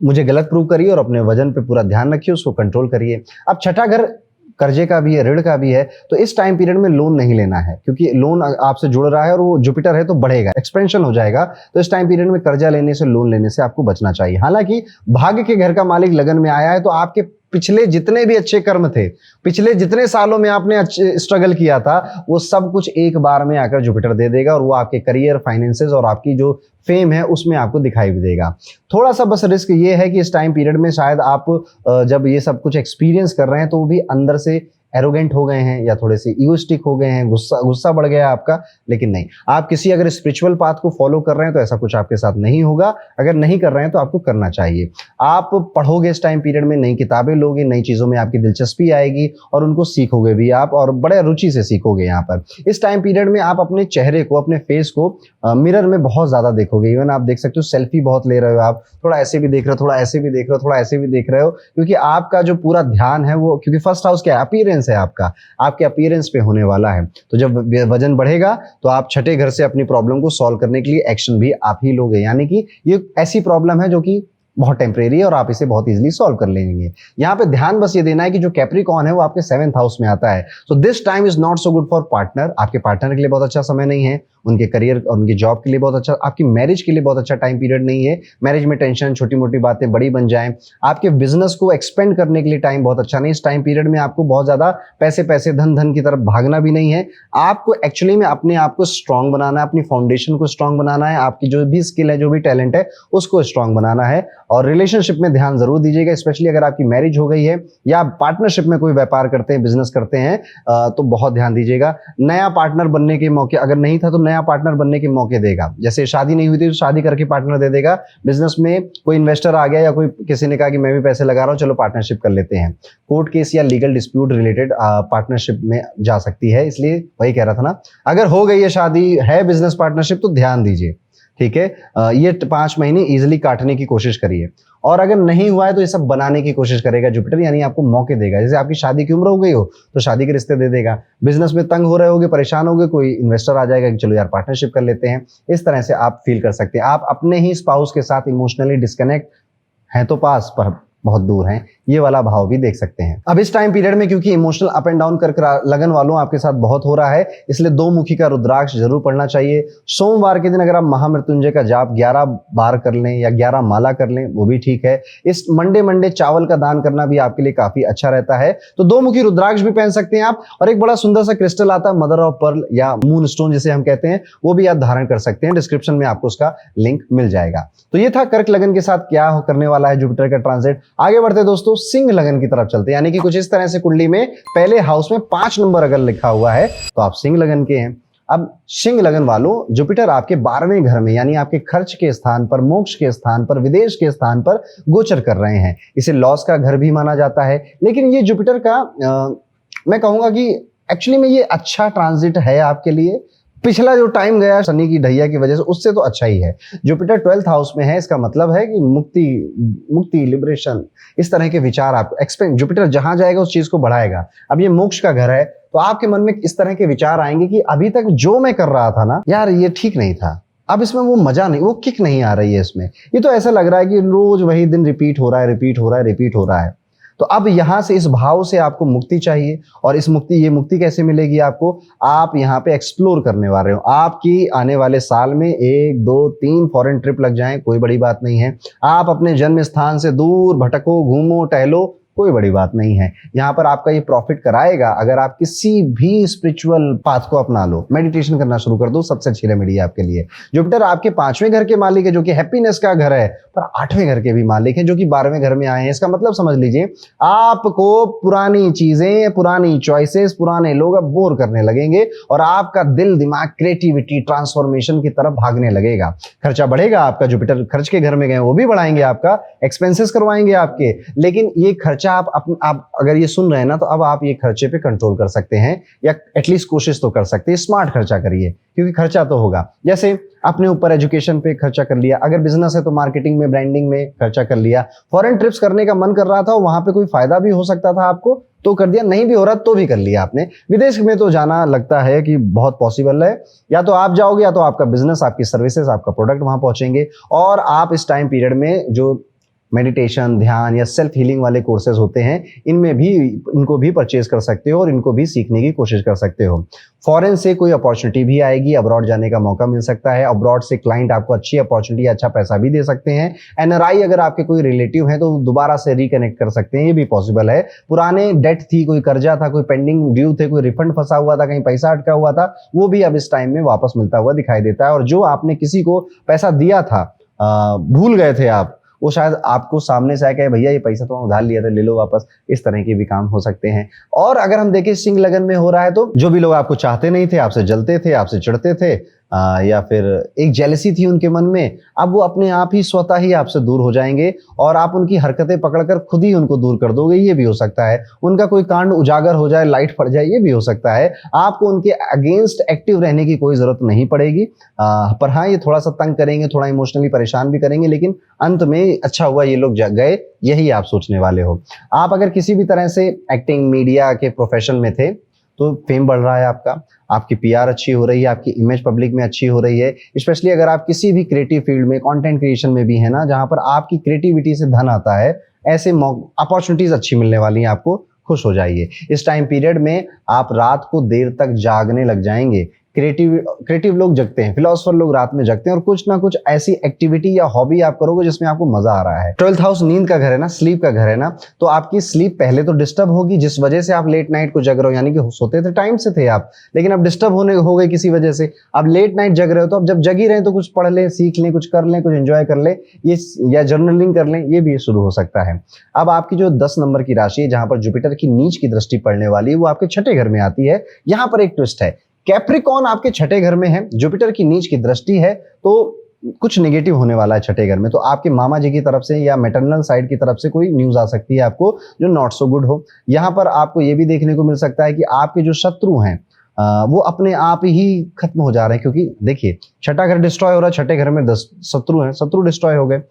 मुझे गलत प्रूव करिए और अपने वजन पे पूरा ध्यान रखिए, उसको कंट्रोल करिए। अब छठा घर कर्जे का भी है, ऋण का भी है, तो इस टाइम पीरियड में लोन नहीं लेना है, क्योंकि लोन आपसे जुड़ रहा है और वो जुपिटर है तो बढ़ेगा, एक्सपेंशन हो जाएगा। तो इस टाइम पीरियड में कर्जा लेने से, लोन लेने से आपको बचना चाहिए। हालांकि भाग्य के घर का मालिक लगन में आया है तो आपके पिछले जितने भी अच्छे कर्म थे, पिछले जितने सालों में आपने स्ट्रगल किया था, वो सब कुछ एक बार में आकर जुपिटर दे देगा और वो आपके करियर, फाइनेंसेस और आपकी जो फेम है उसमें आपको दिखाई भी देगा। थोड़ा सा बस रिस्क ये है कि इस टाइम पीरियड में शायद आप जब ये सब कुछ एक्सपीरियंस कर रहे हैं तो वो भी अंदर से एरोगेंट हो गए हैं या थोड़े से ईगोइस्टिक हो गए हैं, गुस्सा बढ़ गया आपका। लेकिन नहीं, आप किसी अगर स्पिरिचुअल पाथ को फॉलो कर रहे हैं तो ऐसा कुछ आपके साथ नहीं होगा। अगर नहीं कर रहे हैं तो आपको करना चाहिए। आप पढ़ोगे इस टाइम पीरियड में, नई किताबें लोगे, नई चीज़ों में आपकी दिलचस्पी आएगी और उनको सीखोगे भी आप, और बड़े रुचि से सीखोगे। यहाँ पर इस टाइम पीरियड में आप अपने चेहरे को, अपने फेस को मिरर में बहुत ज़्यादा देखोगे। इवन आप देख सकते हो सेल्फी बहुत ले रहे हो, आप थोड़ा ऐसे भी देख रहे हो, थोड़ा ऐसे भी देख रहे हो, थोड़ा ऐसे भी देख रहे हो, क्योंकि आपका जो पूरा ध्यान है वो, क्योंकि फर्स्ट हाउस क्या है, अपीयरेंस है आपका, आपके अपीयरेंस पे होने वाला है। तो जब वजन बढ़ेगा तो आप छठे घर से अपनी प्रॉब्लम को सॉल्व करने के लिए एक्शन भी आप ही लोगे। यानी कि ये ऐसी प्रॉब्लम है जो कि बहुत टेम्परेरी है और आप इसे बहुत इजीली सॉल्व कर लेंगे। यहाँ पे ध्यान बस ये देना है कि जो कैप्रिकॉर्न है वो आपके 7th हाउस में आता है। So this time is not so good for partner. आपके पार्टनर के लिए बहुत अच्छा समय नहीं है, उनके करियर और उनकी जॉब के लिए बहुत अच्छा, आपकी मैरिज के लिए बहुत अच्छा टाइम पीरियड नहीं है। मैरिज में टेंशन, छोटी मोटी बातें बड़ी बन जाएं। आपके बिजनेस को एक्सपेंड करने के लिए टाइम बहुत अच्छा नहीं। इस टाइम पीरियड में आपको बहुत ज्यादा पैसे धन की तरफ भागना भी नहीं है। आपको एक्चुअली में अपने आप को स्ट्रांग बनाना है, अपनी फाउंडेशन को स्ट्रांग बनाना है, आपकी जो भी स्किल है, जो भी टैलेंट है उसको स्ट्रांग बनाना है। और रिलेशनशिप में ध्यान जरूर दीजिएगा, स्पेशली अगर आपकी मैरिज हो गई है या पार्टनरशिप में कोई व्यापार करते हैं, बिजनेस करते हैं, तो बहुत ध्यान दीजिएगा। नया पार्टनर बनने के मौके, अगर नहीं था तो नया पार्टनर बनने के मौके देगा। जैसे शादी नहीं हुई थी तो शादी करके पार्टनर दे देगा। बिजनेस में कोई इन्वेस्टर आ गया या कोई किसी ने कहा कि मैं भी पैसे लगा रहा हूं, चलो पार्टनरशिप कर लेते हैं। कोर्ट केस या लीगल डिस्प्यूट रिलेटेड पार्टनरशिप में जा सकती है। इसलिए वही कह रहा था ना, अगर हो गई है शादी, है बिजनेस पार्टनरशिप, तो ध्यान दीजिए, ठीक है। ये 5 महीने इजिली काटने की कोशिश करिए। और अगर नहीं हुआ है तो ये सब बनाने की कोशिश करेगा जुपिटर, यानी आपको मौके देगा। जैसे आपकी शादी की उम्र हो गई हो तो शादी के रिश्ते दे देगा। बिजनेस में तंग हो रहे होगे, परेशान होगे, कोई इन्वेस्टर आ जाएगा कि चलो यार पार्टनरशिप कर लेते हैं। इस तरह से आप फील कर सकते हैं। आप अपने ही स्पाउस के साथ इमोशनली डिस्कनेक्ट हैं तो पास, पर बहुत दूर हैं, ये वाला भाव भी देख सकते हैं। अब इस टाइम पीरियड में क्योंकि इमोशनल अप एंड डाउन कर लगन वालों आपके साथ बहुत हो रहा है, इसलिए 2 मुखी का रुद्राक्ष जरूर पढ़ना चाहिए। सोमवार के दिन अगर आप महामृत्युंजय का जाप 11 बार कर लें या 11 माला कर लें वो भी ठीक है। इस मंडे चावल का दान करना भी आपके लिए काफी अच्छा रहता है। तो 2 मुखी रुद्राक्ष भी पहन सकते हैं आप। और एक बड़ा सुंदर सा क्रिस्टल आता है, मदर ऑफ पर्ल या मून स्टोन जिसे हम कहते हैं, वो भी आप धारण कर सकते हैं। डिस्क्रिप्शन में आपको उसका लिंक मिल जाएगा। तो ये था कर्क लगन के साथ क्या करने वाला है जुपिटर का ट्रांजिट। आगे बढ़ते दोस्तों, सिंह लगन की तरफ चलते हैं, यानी कि कुछ इस तरह से कुंडली में पहले हाउस में 5 नंबर अगर लिखा हुआ है तो आप सिंह लगन के हैं। अब सिंह लगन वालों, जुपिटर आपके 12वें घर में यानी आपके खर्च के स्थान पर, मोक्ष के स्थान पर, विदेश के स्थान पर गोचर कर रहे हैं। इसे लॉस का घर भी माना जाता है, लेकिन ये जुपिटर का मैं कहूंगा कि एक्चुअली में ये अच्छा ट्रांजिट है आपके लिए। पिछला जो टाइम गया शनि की ढैया की वजह से, उससे तो अच्छा ही है। जुपिटर 12th हाउस में है, इसका मतलब है कि मुक्ति, लिबरेशन, इस तरह के विचार आप एक्सपेंड, जुपिटर जहां जाएगा उस चीज को बढ़ाएगा। अब ये मोक्ष का घर है, तो आपके मन में इस तरह के विचार आएंगे कि अभी तक जो मैं कर रहा था ना यार, ये ठीक नहीं था, अब इसमें वो मजा नहीं, वो किक नहीं आ रही है इसमें। ये तो ऐसा लग रहा है कि रोज वही दिन रिपीट हो रहा है, रिपीट हो रहा है, रिपीट हो रहा है। तो अब यहां से, इस भाव से आपको मुक्ति चाहिए। और ये मुक्ति कैसे मिलेगी आपको? आप यहाँ पे एक्सप्लोर करने वाले हो। आपकी आने वाले साल में 1, 2, 3 फॉरेन ट्रिप लग जाएं, कोई बड़ी बात नहीं है। आप अपने जन्म स्थान से दूर भटको, घूमो, टहलो, कोई बड़ी बात नहीं है। यहाँ पर आपका ये प्रॉफिट कराएगा अगर आप किसी भी स्पिरिचुअल पाथ को अपना लो, मेडिटेशन करना शुरू कर दो, सबसे अच्छी रेमेडी है आपके लिए। जुपिटर आपके 5वें घर के मालिक है, जो कि हैप्पीनेस का घर है, पर 8वें घर के भी मालिक हैं, जो कि 12वें घर में आए हैं। इसका मतलब समझ लीजिए, आपको पुरानी चीजें, पुरानी चॉइसेस, पुराने लोग अब बोर करने लगेंगे और आपका दिल, दिमाग, क्रिएटिविटी, ट्रांसफॉर्मेशन की तरफ भागने लगेगा। खर्चा बढ़ेगा आपका, जुपिटर खर्च के घर में गए, वो भी बढ़ाएंगे आपका, एक्सपेंसेस करवाएंगे आपके। लेकिन ये खर्चा आप अगर ये सुन रहे हैं ना, तो अब आप ये खर्चे पे कंट्रोल कर सकते हैं, या एटलीस्ट कोशिश तो कर सकते हैं। स्मार्ट खर्चा करिए, क्योंकि खर्चा तो होगा। जैसे अपने ऊपर एजुकेशन पे खर्चा कर लिया, अगर बिजनेस है तो मार्केटिंग में, ब्रांडिंग में खर्चा कर लिया। फॉरेन ट्रिप्स करने का मन कर रहा था, वहां पे कोई फायदा भी हो सकता था आपको, तो कर दिया। नहीं भी हो रहा तो भी कर लिया आपने। विदेश में तो जाना लगता है कि बहुत पॉसिबल है, या तो आप जाओगे या तो आपका बिजनेस, आपकी सर्विसेज, आपका प्रोडक्ट वहां पहुंचेंगे। और आप इस टाइम पीरियड में जो मेडिटेशन, ध्यान या सेल्फ हीलिंग वाले कोर्सेज होते हैं, इनको भी परचेज कर सकते हो और इनको भी सीखने की कोशिश कर सकते हो। फॉरेन से कोई अपॉर्चुनिटी भी आएगी, अब्रॉड जाने का मौका मिल सकता है। अब्रॉड से क्लाइंट आपको अच्छी अपॉर्चुनिटी, अच्छा पैसा भी दे सकते हैं। एनआरआई अगर आपके कोई रिलेटिव है तो दोबारा से रिकनेक्ट कर सकते हैं, ये भी पॉसिबल है। पुराने डेट थी, कोई कर्जा था, कोई पेंडिंग ड्यू थे, कोई रिफंड फंसा हुआ था, कहीं पैसा अटका हुआ था, वो भी अब इस टाइम में वापस मिलता हुआ दिखाई देता है। और जो आपने किसी को पैसा दिया था, भूल गए थे आप, वो शायद आपको सामने से आके, भैया ये पैसा तो उधार लिया था, ले लो वापस, इस तरह के भी काम हो सकते हैं। और अगर हम देखें सिंह लगन में हो रहा है, तो जो भी लोग आपको चाहते नहीं थे, आपसे जलते थे, आपसे चिढ़ते थे, या फिर एक जेलसी थी उनके मन में, अब वो अपने आप ही स्वतः ही आपसे दूर हो जाएंगे और आप उनकी हरकतें पकड़कर खुद ही उनको दूर कर दोगे। ये भी हो सकता है। उनका कोई कांड उजागर हो जाए, लाइट पड़ जाए, ये भी हो सकता है। आपको उनके अगेंस्ट एक्टिव रहने की कोई जरूरत नहीं पड़ेगी। पर हाँ, ये थोड़ा सा तंग करेंगे, थोड़ा इमोशनली परेशान भी करेंगे, लेकिन अंत में अच्छा हुआ ये लोग गए, यही आप सोचने वाले हो। आप अगर किसी भी तरह से एक्टिंग, मीडिया के प्रोफेशन में थे तो फेम बढ़ रहा है आपका, आपकी पीआर अच्छी हो रही है, आपकी इमेज पब्लिक में अच्छी हो रही है। स्पेशली अगर आप किसी भी क्रिएटिव फील्ड में, कंटेंट क्रिएशन में भी है ना, जहां पर आपकी क्रिएटिविटी से धन आता है, ऐसे अपॉर्चुनिटीज अच्छी मिलने वाली हैं आपको। खुश हो जाइए। इस टाइम पीरियड में आप रात को देर तक जागने लग जाएंगे। क्रिएटिव लोग जगते हैं, फिलोसफर लोग रात में जगते हैं, और कुछ ना कुछ ऐसी एक्टिविटी या हॉबी आप करोगे जिसमें आपको मजा आ रहा है। 12th हाउस नींद का घर है ना, स्लीप का घर है ना, तो आपकी स्लीप पहले तो डिस्टर्ब होगी, जिस वजह से आप लेट नाइट को जग रहे हो, यानी कि सोते थे टाइम से थे आप, लेकिन अब डिस्टर्ब हो गए किसी वजह से, अब लेट नाइट जग रहे हो। तो अब जब जग ही रहे तो कुछ पढ़ लें, सीख लें, कुछ कर लें, कुछ एंजॉय कर लें, ये या जर्नलिंग कर लें, ये भी शुरू हो सकता है। अब आपकी जो 10 नंबर की राशि है, जहां पर जुपिटर की नीच की दृष्टि पड़ने वाली है, वो आपके 6ठे घर में आती है। यहां पर एक ट्विस्ट है, कैप्रिकॉन आपके 6ठे घर में है, जुपिटर की नीच की दृष्टि है, तो कुछ नेगेटिव होने वाला है 6ठे घर में। तो आपके मामा जी की तरफ से या मैटरनल साइड की तरफ से कोई न्यूज आ सकती है आपको जो नॉट सो गुड हो। यहाँ पर आपको ये भी देखने को मिल सकता है कि आपके जो शत्रु हैं वो अपने आप ही खत्म हो जा रहे हैं, क्योंकि देखिए 6ठा घर डिस्ट्रॉय हो रहा है, 6ठे घर में 10 शत्रु हैं, शत्रु डिस्ट्रॉय हो गए।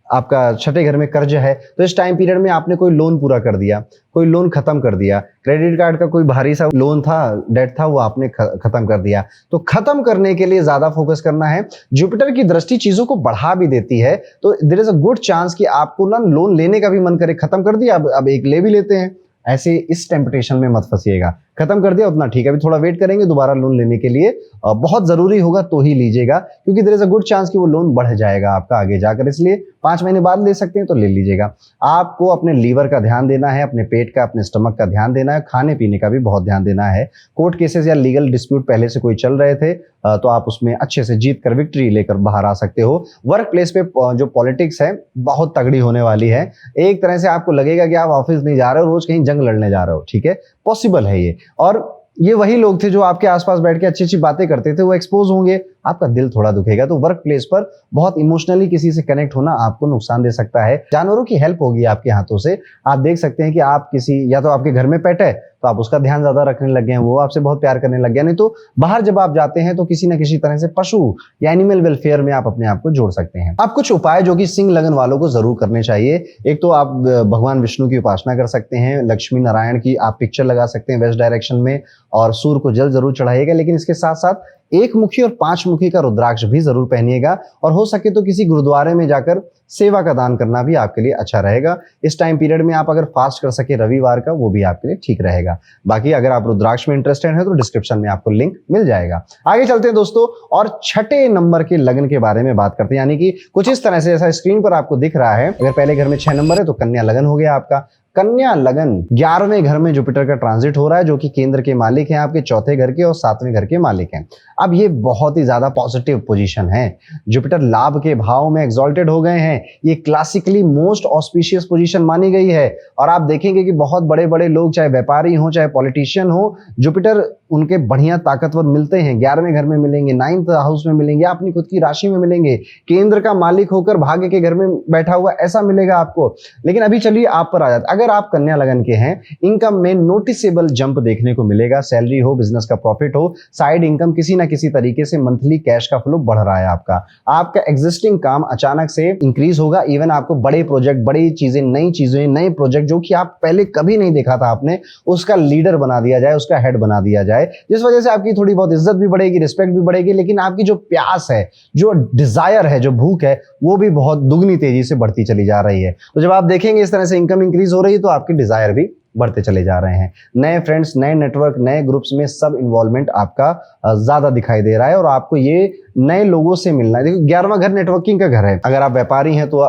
आपका 6ठे घर में कर्ज है, तो इस टाइम पीरियड में आपने कोई लोन पूरा कर दिया, कोई लोन खत्म कर दिया, क्रेडिट कार्ड का कोई भारी सा लोन था, डेट था, वो आपने खत्म कर दिया। तो खत्म करने के लिए ज्यादा फोकस करना है। जुपिटर की दृष्टि चीजों को बढ़ा भी देती है, तो there is a good chance कि आपको ना लोन लेने का भी मन करे, खत्म कर दिया, अब एक ले भी लेते हैं। ऐसे इस टेम्पटेशन में मत फंसिएगा। खत्म कर दिया उतना ठीक है, अभी थोड़ा वेट करेंगे दोबारा लोन लेने के लिए, बहुत जरूरी होगा तो ही लीजिएगा, क्योंकि there is a good chance कि वो लोन बढ़ जाएगा आपका आगे जाकर, इसलिए 5 महीने बाद ले सकते हैं तो ले लीजिएगा। आपको अपने लीवर का ध्यान देना है, अपने पेट का, अपने स्टमक का ध्यान देना है, खाने पीने का भी बहुत ध्यान देना है। कोर्ट केसेस या लीगल डिस्प्यूट पहले से कोई चल रहे थे तो आप उसमें अच्छे से जीत कर विक्ट्री लेकर बाहर आ सकते हो। वर्क प्लेस पे जो पॉलिटिक्स है बहुत तगड़ी होने वाली है, एक तरह से आपको लगेगा कि आप ऑफिस नहीं जा रहे हो, रोज कहीं जंग लड़ने जा रहे हो, ठीक है, पॉसिबल है ये। और ये वही लोग थे जो आपके आसपास बैठ के अच्छी अच्छी बातें करते थे, वो एक्सपोज होंगे, आपका दिल थोड़ा दुखेगा। तो वर्क प्लेस पर बहुत इमोशनली किसी से कनेक्ट होना आपको नुकसान दे सकता है। जानवरों की हेल्प होगी आपके हाथों से, आप देख सकते हैं कि आप किसी, या तो आपके घर में पेट है तो आप उसका ध्यान ज्यादा रखने लग गए हैं, वो आपसे बहुत प्यार करने लग गया, नहीं तो बाहर जब आप जाते हैं तो किसी ना किसी तरह से पशु या एनिमल वेलफेयर में आप अपने आप को जोड़ सकते हैं। अब कुछ उपाय जो कि सिंह लगन वालों को जरूर करने चाहिए। एक तो आप भगवान विष्णु की उपासना कर सकते हैं, लक्ष्मी नारायण की आप पिक्चर लगा सकते हैं वेस्ट डायरेक्शन में, और सूर्य को जल जरूर चढ़ाइएगा, लेकिन इसके साथ साथ 1 मुखी और 5 मुखी का रुद्राक्ष भी जरूर पहनिएगा, और हो सके तो किसी गुरुद्वारे में जाकर सेवा का दान करना भी आपके लिए अच्छा रहेगा। इस टाइम पीरियड में आप अगर फास्ट कर सके रविवार का, वो भी आपके लिए ठीक रहेगा। बाकी अगर आप रुद्राक्ष में इंटरेस्टेड हैं तो डिस्क्रिप्शन में आपको लिंक मिल जाएगा। आगे चलते हैं दोस्तों, और छठे नंबर के लगन के बारे में बात करते हैं, यानी कि कुछ इस तरह से जैसा स्क्रीन पर आपको दिख रहा है। अगर पहले घर में 6 नंबर है तो कन्या लगन हो गया आपका। कन्या लगन 11वें घर में जुपिटर का ट्रांजिट हो रहा है, जो कि केंद्र के मालिक हैं, आपके चौथे घर के और 7वें घर के मालिक हैं। अब ये बहुत ही ज्यादा पॉजिटिव पोजीशन है, जुपिटर लाभ के भाव में एक्सॉल्टेड हो गए हैं, ये क्लासिकली मोस्ट ऑस्पिशियस पोजीशन मानी गई है। और आप देखेंगे कि बहुत बड़े बड़े लोग, चाहे व्यापारी हो चाहे पॉलिटिशियन हो, जुपिटर उनके बढ़िया ताकतवर मिलते हैं। 11वें घर में मिलेंगे, 9th हाउस में मिलेंगे, अपनी खुद की राशि में मिलेंगे, केंद्र का मालिक होकर भाग्य के घर में बैठा हुआ, ऐसा मिलेगा आपको। लेकिन अभी चलिए आप पर आ जाते, अगर आप कन्या लगन के हैं, इनकम में नोटिसेबल जंप देखने को मिलेगा। सैलरी हो, बिजनेस का प्रॉफिट हो, साइड इनकम, किसी ना किसी तरीके से मंथली कैश का फ्लो बढ़ रहा है आपका एग्जिस्टिंग काम अचानक से इंक्रीज होगा। इवन आपको बड़े प्रोजेक्ट, बड़ी चीजें, नई चीजें, नए प्रोजेक्ट जो कि आप पहले कभी नहीं देखा था आपने, उसका लीडर बना दिया जाए, उसका हेड बना दिया जाए, जिस वजह से आपकी थोड़ी बहुत इज्जत भी बढ़ेगी, रिस्पेक्ट भी बढ़ेगी, लेकिन आपकी जो प्यास है, जो डिजायर है, जो भूख है, वो भी बहुत दुगनी तेजी से बढ़ती चली जा रही है। तो जब आप देखेंगे इस तरह से इनकम इंक्रीज हो रही है तो आपकी डिजायर भी बढ़ते चले जा रहे हैं। नए फ्रेंड्स, नए नेटवर्क, नए ग्रुप्स में सब इन्वॉल्वमेंट आपका ज्यादा दिखाई दे रहा है, और आपको ये नए लोगों से मिलना है। देखो 11वां घर नेटवर्किंग का घर है। अगर आप व्यापारी हैं तो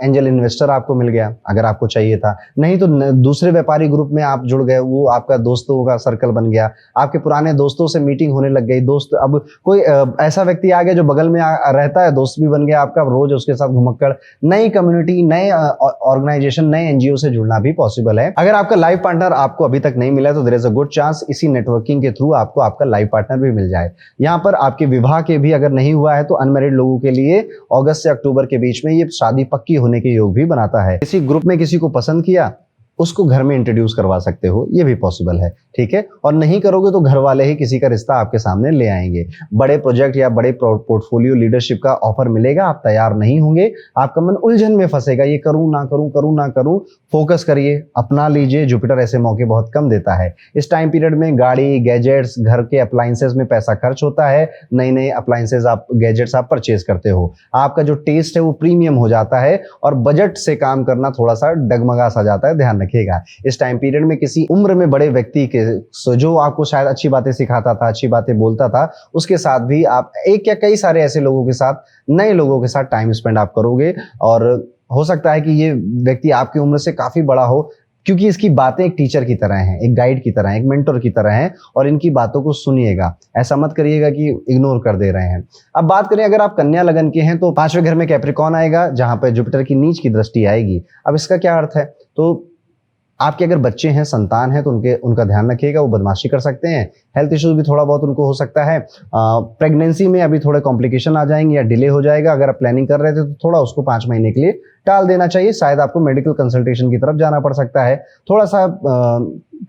एंजल इन्वेस्टर आपको मिल गया अगर आपको चाहिए था, नहीं तो दूसरे व्यापारी ग्रुप में आप जुड़ गए, वो आपका दोस्तों का सर्कल बन गया, आपके पुराने दोस्तों से मीटिंग होने लग गई। दोस्त, अब कोई ऐसा व्यक्ति आ गया जो बगल में रहता है, दोस्त भी बन गया आपका, रोज उसके साथ घुमक्कड़। नई कम्युनिटी, नए ऑर्गेनाइजेशन, नए एनजीओ से जुड़ना भी पॉसिबल है। अगर आपका लाइफ पार्टनर आपको अभी तक नहीं मिला है तो there is a good chance इसी नेटवर्किंग के थ्रू आपको आपका लाइफ पार्टनर भी मिल जाए। यहाँ पर आपके विवाह के भी अगर नहीं हुआ है तो अनमैरिड लोगों के लिए अगस्त से अक्टूबर के बीच में ये शादी पक्की होने के योग भी बनाता है। किसी ग्रुप में किसी को पसंद किया, उसको घर में इंट्रोड्यूस करवा सकते हो, ये भी पॉसिबल है, ठीक है। और नहीं करोगे तो घर वाले ही किसी का रिश्ता आपके सामने ले आएंगे। बड़े प्रोजेक्ट या बड़े पोर्टफोलियो लीडरशिप का ऑफर मिलेगा, आप तैयार नहीं होंगे, आपका मन उलझन में फंसेगा, ये करूं ना करूं, करूं ना करूं। फोकस करिए, अपना लीजिए, जुपिटर ऐसे मौके बहुत कम देता है। इस टाइम पीरियड में गाड़ी, गैजेट्स, घर के अप्लायंसेस में पैसा खर्च होता है, नए नए अप्लायंसेस, आप गैजेट्स आप परचेज करते हो, आपका जो टेस्ट है वो प्रीमियम हो जाता है, और बजट से काम करना थोड़ा सा डगमगा सा जाता है, ध्यान रखिएगा। इस टाइम पीरियड में किसी उम्र में बड़े व्यक्ति के जो आपको शायद अच्छी बातें सिखाता था, अच्छी बातें बोलता था, उसके साथ भी आप एक या कई सारे ऐसे लोगों के साथ, नए लोगों के साथ टाइम स्पेंड आप करोगे। और हो सकता है कि ये व्यक्ति आपकी उम्र से काफी बड़ा हो, क्योंकि इसकी बातें एक टीचर की तरह हैं, एक गाइड की तरह हैं, एक मेंटर की तरह हैं, और इनकी बातों को सुनिएगा, ऐसा मत करिएगा कि इग्नोर कर दे रहे हैं। अब बात करें अगर आप कन्या लगन के हैं तो 5वें घर में कैप्रिकॉर्न आएगा, जहां पर जुपिटर की नीच की दृष्टि आएगी। अब इसका क्या अर्थ है, तो आपके अगर बच्चे हैं, संतान है, तो उनका ध्यान रखिएगा, वो बदमाशी कर सकते हैं, हेल्थ इश्यूज भी थोड़ा बहुत उनको हो सकता है। प्रेगनेंसी में अभी थोड़े कॉम्प्लिकेशन आ जाएंगे या डिले हो जाएगा। अगर आप प्लानिंग कर रहे थे तो थोड़ा उसको 5 महीने के लिए टाल देना चाहिए, शायद आपको मेडिकल कंसल्टेशन की तरफ जाना पड़ सकता है। थोड़ा सा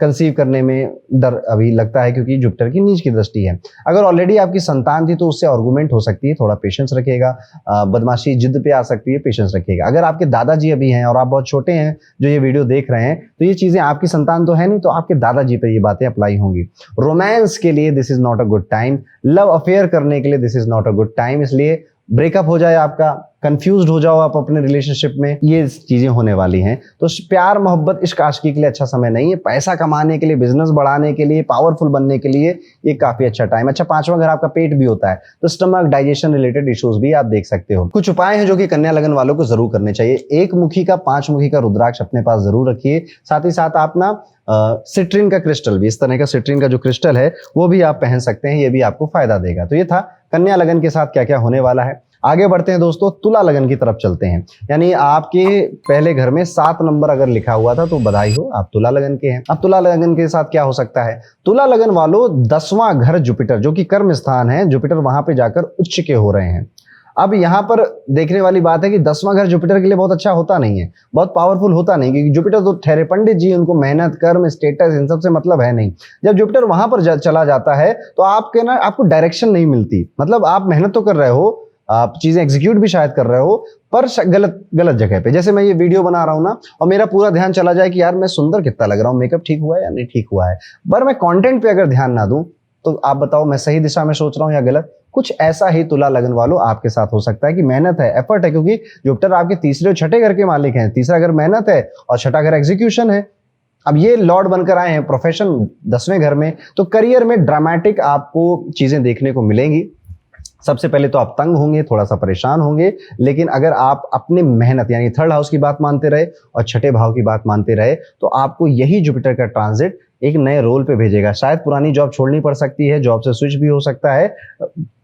कंसीव करने में डर अभी लगता है, क्योंकि जुपिटर की नीच की दृष्टि है। अगर ऑलरेडी आपकी संतान थी तो उससे आर्गुमेंट हो सकती है, थोड़ा पेशेंस रखिएगा, बदमाशी जिद पे आ सकती है, पेशेंस रखिएगा। अगर आपके दादाजी अभी हैं और आप बहुत छोटे हैं जो ये वीडियो देख रहे हैं, तो ये चीजें, आपकी संतान तो है नहीं, तो आपके दादाजी पे ये बातें अप्लाई होंगी। रोमांस के लिए this is not a good time, love affair करने के लिए this is not a good time, इसलिए ब्रेकअप हो जाए आपका, कंफ्यूज्ड हो जाओ आप अपने रिलेशनशिप में, ये चीजें होने वाली हैं। तो प्यार मोहब्बत इश्क आशिकी के लिए अच्छा समय नहीं है। पैसा कमाने के लिए, बिजनेस बढ़ाने के लिए, पावरफुल बनने के लिए ये काफी अच्छा टाइम। अच्छा, पांचवा घर आपका पेट भी होता है, तो स्टमक डाइजेशन रिलेटेड इश्यूज भी आप देख सकते हो। कुछ उपाय हैं जो कि कन्या लगन वालों को जरूर करने चाहिए। एक मुखी का, 5 मुखी का रुद्राक्ष अपने पास जरूर रखिए। साथ ही साथ आप ना सिट्रिन का क्रिस्टल भी, इस तरह का सिट्रिन का जो क्रिस्टल है वो भी आप पहन सकते हैं, ये भी आपको फायदा देगा। तो ये था कन्या लगन के साथ क्या क्या होने वाला है। आगे बढ़ते हैं दोस्तों, तुला लगन की तरफ चलते हैं। यानी आपके पहले घर में 7 नंबर अगर लिखा हुआ था तो बधाई हो, आप तुला लगन के हैं। अब तुला लगन के साथ क्या हो सकता है? तुला लगन वालों, 10वां घर जुपिटर जो कि कर्म स्थान है, जुपिटर वहां पे जाकर उच्च के हो रहे हैं। अब यहाँ पर देखने वाली बात है कि 10वां घर जुपिटर के लिए बहुत अच्छा होता नहीं है, बहुत पावरफुल होता नहीं, क्योंकि जुपिटर तो ठहरे पंडित जी, उनको मेहनत, कर्म, स्टेटस इन सब से मतलब है नहीं। जब जुपिटर वहां पर चला जाता है तो आपके ना, आपको डायरेक्शन नहीं मिलती। मतलब आप मेहनत तो कर रहे हो, आप चीजें एग्जीक्यूट भी शायद कर रहे हो, पर गलत जगह पे। जैसे मैं ये वीडियो बना रहा हूं ना, और मेरा पूरा ध्यान चला जाए कि यार मैं सुंदर कितना लग रहा हूँ, मेकअप ठीक हुआ है या नहीं ठीक हुआ है, पर मैं कंटेंट पे अगर ध्यान ना दूं तो आप बताओ मैं सही दिशा में सोच रहा हूं या गलत। कुछ ऐसा ही तुला लगन वालों आपके साथ हो सकता है कि मेहनत है, एफर्ट है, क्योंकि जुपिटर आपके तीसरे और छठे घर के मालिक हैं। तीसरा घर मेहनत है और छठा घर एग्जीक्यूशन है। अब ये लॉर्ड बनकर आए हैं प्रोफेशन 10वें घर में, तो करियर में ड्रामेटिक आपको चीजें देखने को मिलेंगी। सबसे पहले तो आप तंग होंगे, थोड़ा सा परेशान होंगे, लेकिन अगर आप अपनी मेहनत, यानी थर्ड हाउस की बात मानते रहे और छठे भाव की बात मानते रहे, तो आपको यही जुपिटर का ट्रांजिट एक नए रोल पे भेजेगा। शायद पुरानी जॉब छोड़नी पड़ सकती है, जॉब से स्विच भी हो सकता है,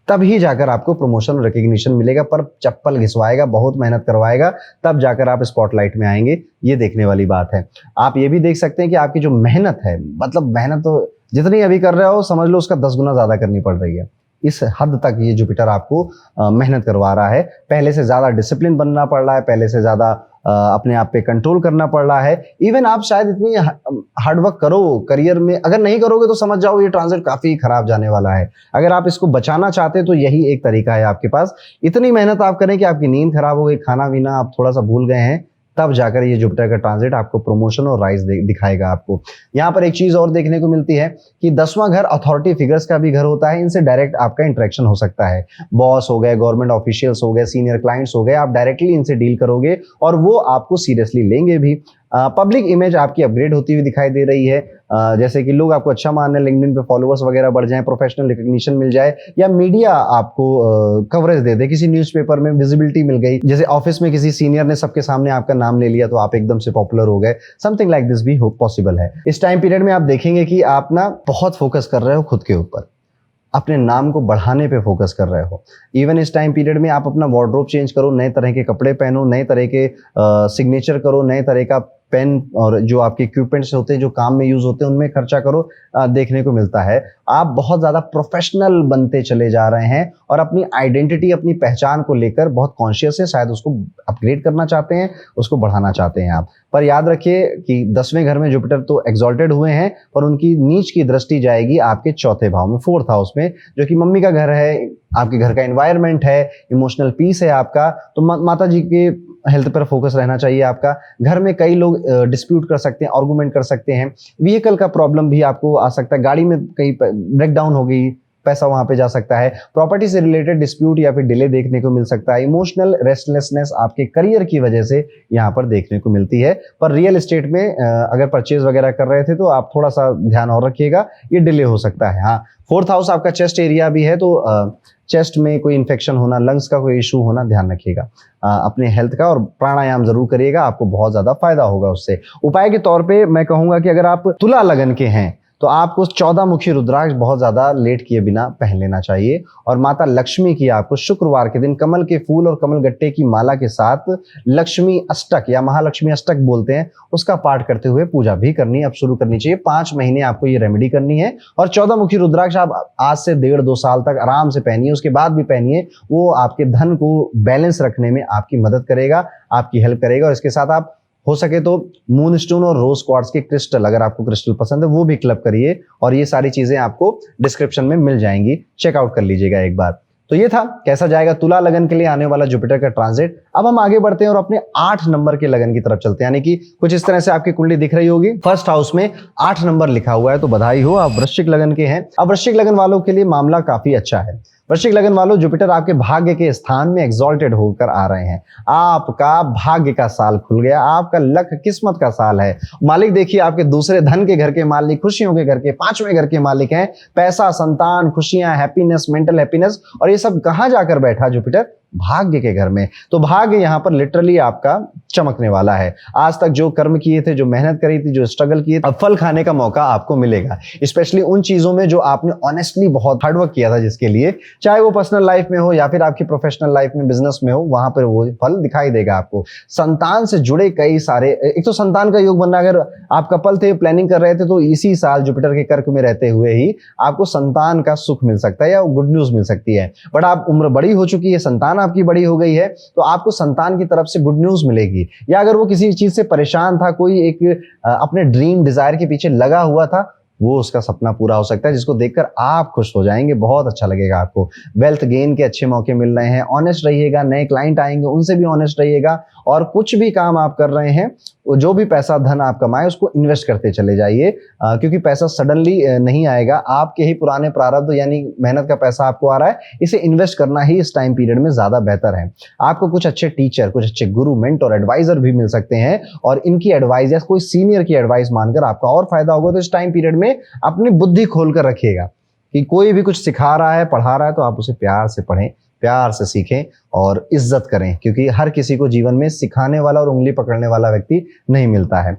तब ही जाकर आपको प्रमोशन और रिकग्निशन मिलेगा। पर चप्पल घिसवाएगा, बहुत मेहनत करवाएगा, तब जाकर आप स्पॉटलाइट में आएंगे, ये देखने वाली बात है। आप ये भी देख सकते हैं कि आपकी जो मेहनत है, मतलब मेहनत तो जितनी अभी कर रहे हो समझ लो उसका 10 गुना ज्यादा करनी पड़ रही है। इस हद तक ये जुपिटर आपको मेहनत करवा रहा है। पहले से ज्यादा डिसिप्लिन बनना पड़ रहा है, पहले से ज्यादा अपने आप पे कंट्रोल करना पड़ रहा है। इवन आप शायद इतनी हार्डवर्क करो करियर में, अगर नहीं करोगे तो समझ जाओ ये ट्रांजिट काफी खराब जाने वाला है। अगर आप इसको बचाना चाहते हैं तो यही एक तरीका है आपके पास। इतनी मेहनत आप करें कि आपकी नींद खराब हो गई, खाना पीना आप थोड़ा सा भूल गए हैं, तब जाकर ये जुपिटर का ट्रांजिट आपको प्रमोशन और राइज दिखाएगा आपको। यहाँ पर एक चीज और देखने को मिलती है कि 10वां घर अथॉरिटी फिगर्स का भी घर होता है। इनसे डायरेक्ट आपका इंटरेक्शन हो सकता है। बॉस हो गए, गवर्नमेंट ऑफिशियल्स हो गए, सीनियर क्लाइंट्स हो गए, आप डायरेक्टली इनसे डील करोगे और वो आपको सीरियसली लेंगे भी। पब्लिक इमेज आपकी अपग्रेड होती हुई दिखाई दे रही है। जैसे कि लोग आपको अच्छा मान रहे हैं, लिंक्डइन पे फॉलोअर्स वगैरह बढ़ जाएं, प्रोफेशनल रिकग्निशन मिल जाए, या मीडिया आपको कवरेज दे दे, किसी न्यूज़पेपर में विजिबिलिटी मिल गई, जैसे ऑफिस में किसी सीनियर ने सबके सामने आपका नाम ले लिया तो आप एकदम से पॉपुलर हो गए। समथिंग लाइक दिस भी पॉसिबल है। इस टाइम पीरियड में आप देखेंगे कि आप ना बहुत फोकस कर रहे हो खुद के ऊपर, अपने नाम को बढ़ाने पे फोकस कर रहे हो। इवन इस टाइम पीरियड में आप अपना वार्डरोब चेंज करो, नए तरह के कपड़े पहनो, नए तरह के सिग्नेचर करो, नए तरह का पेन और जो आपके इक्विपमेंट्स होते हैं जो काम में यूज होते हैं उनमें खर्चा करो, देखने को मिलता है। आप बहुत ज्यादा प्रोफेशनल बनते चले जा रहे हैं और अपनी आइडेंटिटी, अपनी पहचान को लेकर बहुत कॉन्शियस है, शायद उसको अपग्रेड करना चाहते हैं, उसको बढ़ाना चाहते हैं आप। पर याद रखिए कि 10वें घर में जुपिटर तो एक्सॉल्टेड हुए हैं, पर उनकी नीच की दृष्टि जाएगी आपके चौथे भाव में, 4th हाउस में, जो कि मम्मी का घर है, आपके घर का एनवायरनमेंट है, इमोशनल पीस है आपका। तो माता जी के हेल्थ पर फोकस रहना चाहिए आपका। घर में कई लोग डिस्प्यूट कर सकते हैं, आर्गुमेंट कर सकते हैं, व्हीकल का प्रॉब्लम भी आपको आ सकता है, गाड़ी में कहीं ब्रेक डाउन हो गई, पैसा वहां पे जा सकता है, प्रॉपर्टी से रिलेटेड डिस्प्यूट या फिर डिले देखने को मिल सकता है, इमोशनल रेस्टलेसनेस आपके करियर की वजह से यहाँ पर देखने को मिलती है। पर रियल एस्टेट में अगर परचेज वगैरह कर रहे थे तो आप थोड़ा सा ध्यान और रखिएगा, ये डिले हो सकता है। हाँ, 4th हाउस आपका चेस्ट एरिया भी है, तो चेस्ट में कोई इन्फेक्शन होना, लंग्स का कोई इशू होना, ध्यान रखिएगा अपने हेल्थ का, और प्राणायाम जरूर करिएगा, आपको बहुत ज्यादा फायदा होगा उससे। उपाय के तौर पे मैं कहूंगा कि अगर आप तुला लगन के हैं तो आपको 14 मुखी रुद्राक्ष बहुत ज्यादा लेट किए बिना पहन लेना चाहिए। और माता लक्ष्मी की आपको शुक्रवार के दिन कमल के फूल और कमल गट्टे की माला के साथ लक्ष्मी अष्टक या महालक्ष्मी अष्टक बोलते हैं, उसका पाठ करते हुए पूजा भी करनी अब शुरू करनी चाहिए। 5 महीने आपको ये रेमेडी करनी है। और 14 मुखी रुद्राक्ष आप आज से 1.5-2 साल तक आराम से पहनिए, उसके बाद भी पहनिए, वो आपके धन को बैलेंस रखने में आपकी मदद करेगा, आपकी हेल्प करेगा। और इसके साथ आप हो सके तो मूनस्टोन और रोज क्वार्ट्ज के क्रिस्टल, अगर आपको क्रिस्टल पसंद है वो भी क्लब करिए, और ये सारी चीजें आपको डिस्क्रिप्शन में मिल जाएंगी, चेकआउट कर लीजिएगा एक बार। तो ये था कैसा जाएगा तुला लगन के लिए आने वाला जुपिटर का ट्रांजिट। अब हम आगे बढ़ते हैं और अपने 8 नंबर के लगन की तरफ चलते हैं, यानी कि कुछ इस तरह से आपकी कुंडली दिख रही होगी। 1st हाउस में 8 नंबर लिखा हुआ है, तो बधाई हो, आप वृश्चिक लगन के हैं। अब वृश्चिक लगन वालों के लिए मामला काफी अच्छा है। वृश्चिक लगन वालों, जुपिटर आपके भाग्य के स्थान में एग्जॉल्टेड होकर आ रहे हैं। आपका भाग्य का साल खुल गया, आपका लक किस्मत का साल है। मालिक देखिए आपके दूसरे धन के घर के मालिक, खुशियों के घर के, पांचवें घर के मालिक हैं। पैसा, संतान, खुशियां, हैप्पीनेस, मेंटल हैप्पीनेस, और ये सब कहां जाकर बैठा जुपिटर? भाग्य के घर में। तो भाग्य यहां पर लिटरली आपका चमकने वाला है। आज तक जो कर्म किए थे, जो मेहनत करी थी, जो स्ट्रगल किए, अब फल खाने का मौका आपको मिलेगा। स्पेशली उन चीजों में जो आपने ऑनेस्टली बहुत हार्डवर्क किया था जिसके लिए, चाहे वो पर्सनल लाइफ में हो या फिर आपकी प्रोफेशनल लाइफ में, बिजनेस में हो, वहां पर वो फल दिखाई देगा आपको। संतान से जुड़े कई सारे, एक तो संतान का योग बनना, अगर आप कपल थे, प्लानिंग कर रहे थे, तो इसी साल जुपिटर के कर्क में रहते हुए ही आपको संतान का सुख मिल सकता है या गुड न्यूज मिल सकती है। बट आप उम्र बड़ी हो चुकी है, संतान आपकी बड़ी हो गई है, तो आपको संतान की तरफ से गुड न्यूज मिलेगी। या अगर वो किसी चीज से परेशान था, कोई एक अपने ड्रीम डिजायर के पीछे लगा हुआ था, वो उसका सपना पूरा हो सकता है, जिसको देखकर आप खुश हो जाएंगे, बहुत अच्छा लगेगा आपको। वेल्थ गेन के अच्छे मौके मिल रहे हैं। ऑनेस्ट रहिएगा, नए क्लाइंट आएंगे, उनसे भी ऑनेस्ट रहिएगा। और कुछ भी काम आप कर रहे हैं, जो भी पैसा धन आप कमाए उसको इन्वेस्ट करते चले जाइए, क्योंकि पैसा सडनली नहीं आएगा। आपके ही पुराने प्रारब्ध यानी मेहनत का पैसा आपको आ रहा है, इसे इन्वेस्ट करना ही इस टाइम पीरियड में ज्यादा बेहतर है। आपको कुछ अच्छे टीचर, कुछ अच्छे गुरु, मेंटर, एडवाइजर भी मिल सकते हैं, और इनकी एडवाइस या कोई सीनियर की एडवाइस मानकर आपका और फायदा होगा। तो इस टाइम पीरियड में अपनी बुद्धि खोलकर रखिएगा कि कोई भी कुछ सिखा रहा है, पढ़ा रहा है, तो आप उसे प्यार से पढ़ें, प्यार से सीखें और इज्जत करें, क्योंकि हर किसी को जीवन में सिखाने वाला और उंगली पकड़ने वाला व्यक्ति नहीं मिलता है।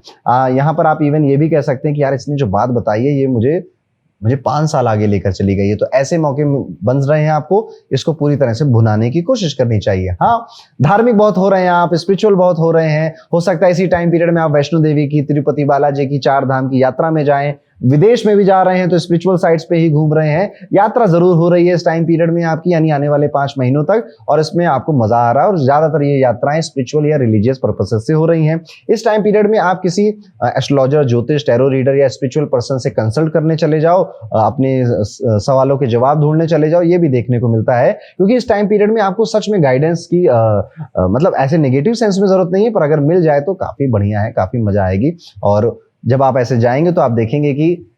यहाँ पर आप इवन ये भी कह सकते हैं कि यार इसने जो बात बताई है ये मुझे 5 साल आगे लेकर चली गई है। तो ऐसे मौके बन रहे हैं आपको, इसको पूरी तरह से भुनाने की कोशिश करनी चाहिए। हाँ, धार्मिक बहुत हो रहे हैं आप, स्पिरिचुअल बहुत हो रहे हैं। हो सकता है इसी टाइम पीरियड में आप वैष्णो देवी की, तिरुपति बालाजी की, 4 धाम की यात्रा में जाएं। विदेश में भी जा रहे हैं तो स्पिरिचुअल साइट्स पे ही घूम रहे हैं। यात्रा जरूर हो रही है इस टाइम पीरियड में आपकी, यानी आने वाले 5 महीनों तक, और इसमें आपको मजा आ रहा है। और ज्यादातर ये यात्राएं स्पिरिचुअल या रिलीजियस पर्पसेस से हो रही हैं। इस टाइम पीरियड में आप किसी एस्ट्रोलॉजर, ज्योतिष, टैरो रीडर या स्पिरिचुअल पर्सन से कंसल्ट करने चले जाओ, अपने सवालों के जवाब ढूंढने चले जाओ, ये भी देखने को मिलता है। क्योंकि इस टाइम पीरियड में आपको सच में गाइडेंस की मतलब ऐसे नेगेटिव सेंस में जरूरत नहीं है, पर अगर मिल जाए तो काफी बढ़िया है, काफी मजा आएगी। और जब आप ऐसे जाएंगे तो आप देखेंगे कि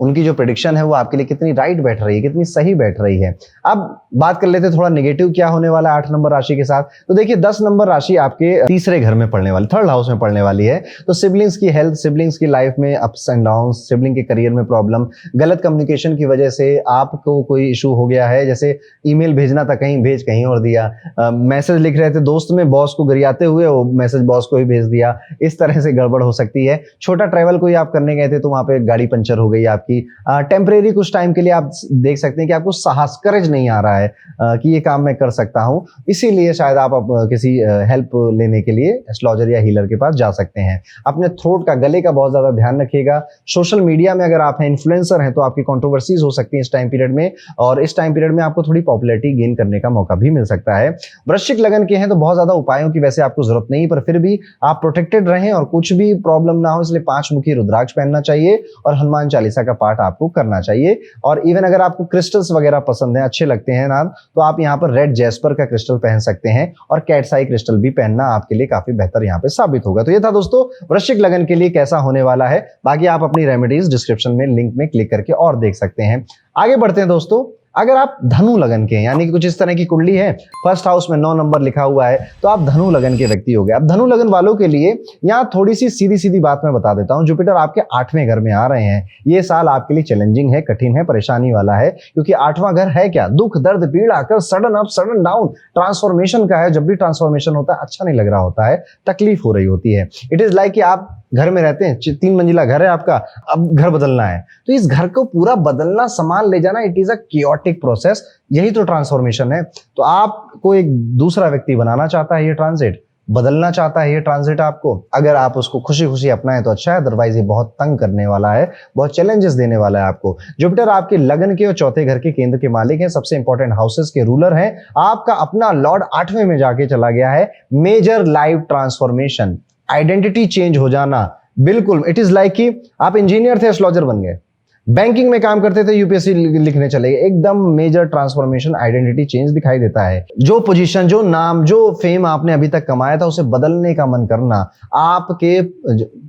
उनकी जो प्रेडिक्शन है वो आपके लिए कितनी राइट बैठ रही है, कितनी सही बैठ रही है। अब बात कर लेते हैं थोड़ा नेगेटिव क्या होने वाला है 8 नंबर राशि के साथ। तो देखिए 10 नंबर राशि आपके तीसरे घर में पड़ने वाली, 3rd हाउस में पड़ने वाली है। तो सिबलिंग्स की हेल्थ, सिबलिंग्स की लाइफ में अप्स एंड डाउन, सिबलिंग के करियर में प्रॉब्लम, गलत कम्युनिकेशन की वजह से आपको कोई इशू हो गया है, जैसे ईमेल भेजना था कहीं भेज कहीं और दिया, मैसेज लिख रहे थे दोस्त में, बॉस को गरियाते हुए वो मैसेज बॉस को ही भेज दिया, इस तरह से गड़बड़ हो सकती है। छोटा ट्रैवल कोई आप करने गए थे तो वहां पे गाड़ी पंचर हो गई आपकी। टेम्परेरी कुछ टाइम के लिए आप देख सकते हैं कि आपको साहस, करेज नहीं आ रहा है कि ये काम मैं कर सकता हूं, इसीलिए शायद आप किसी हेल्प लेने के लिए एस्ट्रोलॉजर या हीलर के पास जा सकते हैं। अपने थ्रोट का, गले का बहुत ज्यादा ध्यान रखिएगा। सोशल मीडिया में अगर आप हैं, इन्फ्लुएंसर हैं, तो आपकी कंट्रोवर्सीज हो सकती है इस टाइम पीरियड में, और इस टाइम पीरियड में आपको थोड़ी पॉपुलैरिटी गेन करने का मौका भी मिल सकता है। वृश्चिक लगन के हैं तो बहुत ज्यादा उपायों की वैसे आपको जरूरत नहीं, पर फिर भी आप प्रोटेक्टेड रहें और कुछ भी प्रॉब्लम ना हो, इसलिए 5 मुखी रुद्राक्ष पहनना चाहिए और हनुमान चालीसा का पाठ आपको करना चाहिए। और इवन अगर आपको क्रिस्टल्स वगैरह पसंद हैं, अच्छे लगते हैं ना, तो आप यहाँ पर रेड जैस्पर का क्रिस्टल पहन सकते हैं, और कैट्स आई क्रिस्टल भी पहनना आपके लिए काफी बेहतर यहाँ पे साबित होगा। तो ये था दोस्तों वृश्चिक लगन के लिए कैसा होने वाला है। बाकी आप अपनी रेमेडीज डिस्क्रिप्शन में लिंक में क्लिक करके और देख सकते हैं। आगे बढ़ते हैं दोस्तों। अगर आप धनु लगन के हैं, यानी कि कुछ इस तरह की कुंडली है, 1st हाउस में 9 नंबर लिखा हुआ है, तो आप धनु लगन के व्यक्ति हो गए। अब धनु लगन वालों के लिए यहाँ थोड़ी सी सीधी सीधी बात मैं बता देता हूँ। जुपिटर आपके 8वें घर में आ रहे हैं। ये साल आपके लिए चैलेंजिंग है, कठिन है, परेशानी वाला है, क्योंकि 8वां घर है क्या, दुख, दर्द, पीड़ा, कर, sudden up, sudden down, transformation का है। जब भी ट्रांसफॉर्मेशन होता है अच्छा नहीं लग रहा होता है, तकलीफ हो रही होती है। इट इज लाइक कि आप घर में रहते हैं, 3 मंजिला घर है आपका, अब घर बदलना है, तो इस घर को पूरा बदलना, सामान ले जाना, it is a chaotic process. यही तो ट्रांसफॉर्मेशन है। तो आपको एक दूसरा व्यक्ति बनाना चाहता है ये ट्रांजिट, बदलना चाहता है ये ट्रांजिट आपको। अगर आप उसको खुशी खुशी अपनाएं तो अच्छा है, अदरवाइज ये बहुत तंग करने वाला है, बहुत चैलेंजेस देने वाला है आपको। जुपिटर आपके लगन के और 4थे घर के केंद्र के मालिक हैं, सबसे इंपॉर्टेंट हाउसेस के रूलर हैं। आपका अपना लॉर्ड 8वें में जाके चला गया है। Major life transformation, identity change हो जाना, बिल्कुल इट इज लाइक कि आप इंजीनियर थे, एस्ट्रोलॉजर बन गए, बैंकिंग में काम करते थे, यूपीएससी लिखने चले गए, एकदम मेजर ट्रांसफॉर्मेशन, आइडेंटिटी चेंज दिखाई देता है। जो पोजीशन, जो नाम, जो फेम आपने अभी तक कमाया था उसे बदलने का मन करना, आपके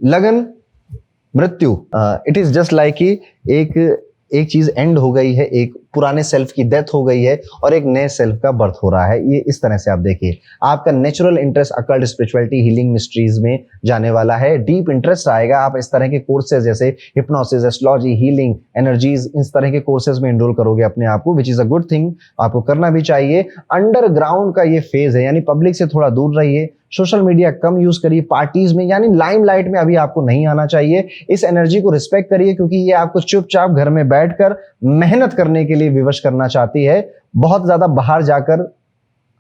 लगन, मृत्यु, इट इज जस्ट लाइक कि एक चीज एंड हो गई है, एक पुराने सेल्फ की डेथ हो गई है और एक नए सेल्फ का बर्थ हो रहा है। ये इस तरह से आप देखिए, आपका natural interest occult, spirituality, healing, mysteries में जाने वाला है। डीप इंटरेस्ट आएगा, आप इस तरह के कोर्सेज जैसे हिप्नोसिस, एस्ट्रोलॉजी, हीलिंग, एनर्जीज, इस तरह के कोर्सेज में इनरोल करोगे अपने आप को, which is a good thing, आपको करना भी चाहिए। अंडरग्राउंड का ये फेज है, यानी पब्लिक से थोड़ा दूर रहिए, सोशल मीडिया कम यूज करिए, पार्टीज में यानी लाइमलाइट में अभी आपको नहीं आना चाहिए। इस एनर्जी को रिस्पेक्ट करिए, क्योंकि ये आपको चुपचाप घर में बैठकर मेहनत करने के लिए विवश करना चाहती है, बहुत ज्यादा बाहर जाकर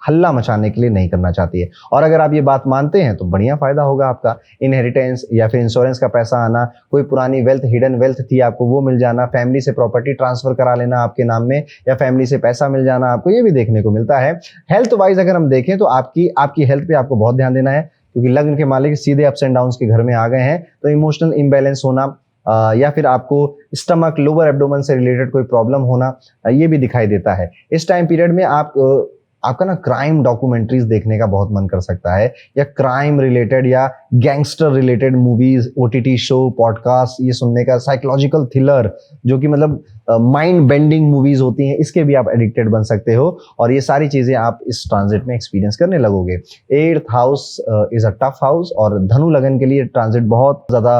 हल्ला मचाने के लिए नहीं करना चाहती है। और अगर आप ये बात मानते हैं तो बढ़िया फायदा होगा आपका। इनहेरिटेंस या फिर इंश्योरेंस का पैसा आना, कोई पुरानी वेल्थ, हिडन वेल्थ थी आपको, वो मिल जाना, फैमिली से प्रॉपर्टी ट्रांसफर करा लेना आपके नाम में, या फैमिली से पैसा मिल जाना आपको, ये भी देखने को मिलता है। हेल्थ वाइज अगर हम देखें तो आपकी हेल्थ पे आपको बहुत ध्यान देना है, क्योंकि लग्न के मालिक सीधे अप्स एंड डाउन्स के घर में आ गए हैं, तो इमोशनल इम्बैलेंस होना या फिर आपको स्टमक, लोअर एब्डोमेन से रिलेटेड कोई प्रॉब्लम होना, ये भी दिखाई देता है। इस टाइम पीरियड में आपका ना क्राइम डॉक्यूमेंट्रीज देखने का बहुत मन कर सकता है, या क्राइम रिलेटेड या gangster related movies, OTT show, podcast ये सुनने का, साइकोलॉजिकल थ्रिलर जो कि मतलब माइंड बेंडिंग मूवीज होती हैं, इसके भी आप एडिक्टेड बन सकते हो। और ये सारी चीजें आप इस ट्रांजिट में एक्सपीरियंस करने लगोगे। 8th house is a tough house, और धनु लगन के लिए ट्रांजिट बहुत ज्यादा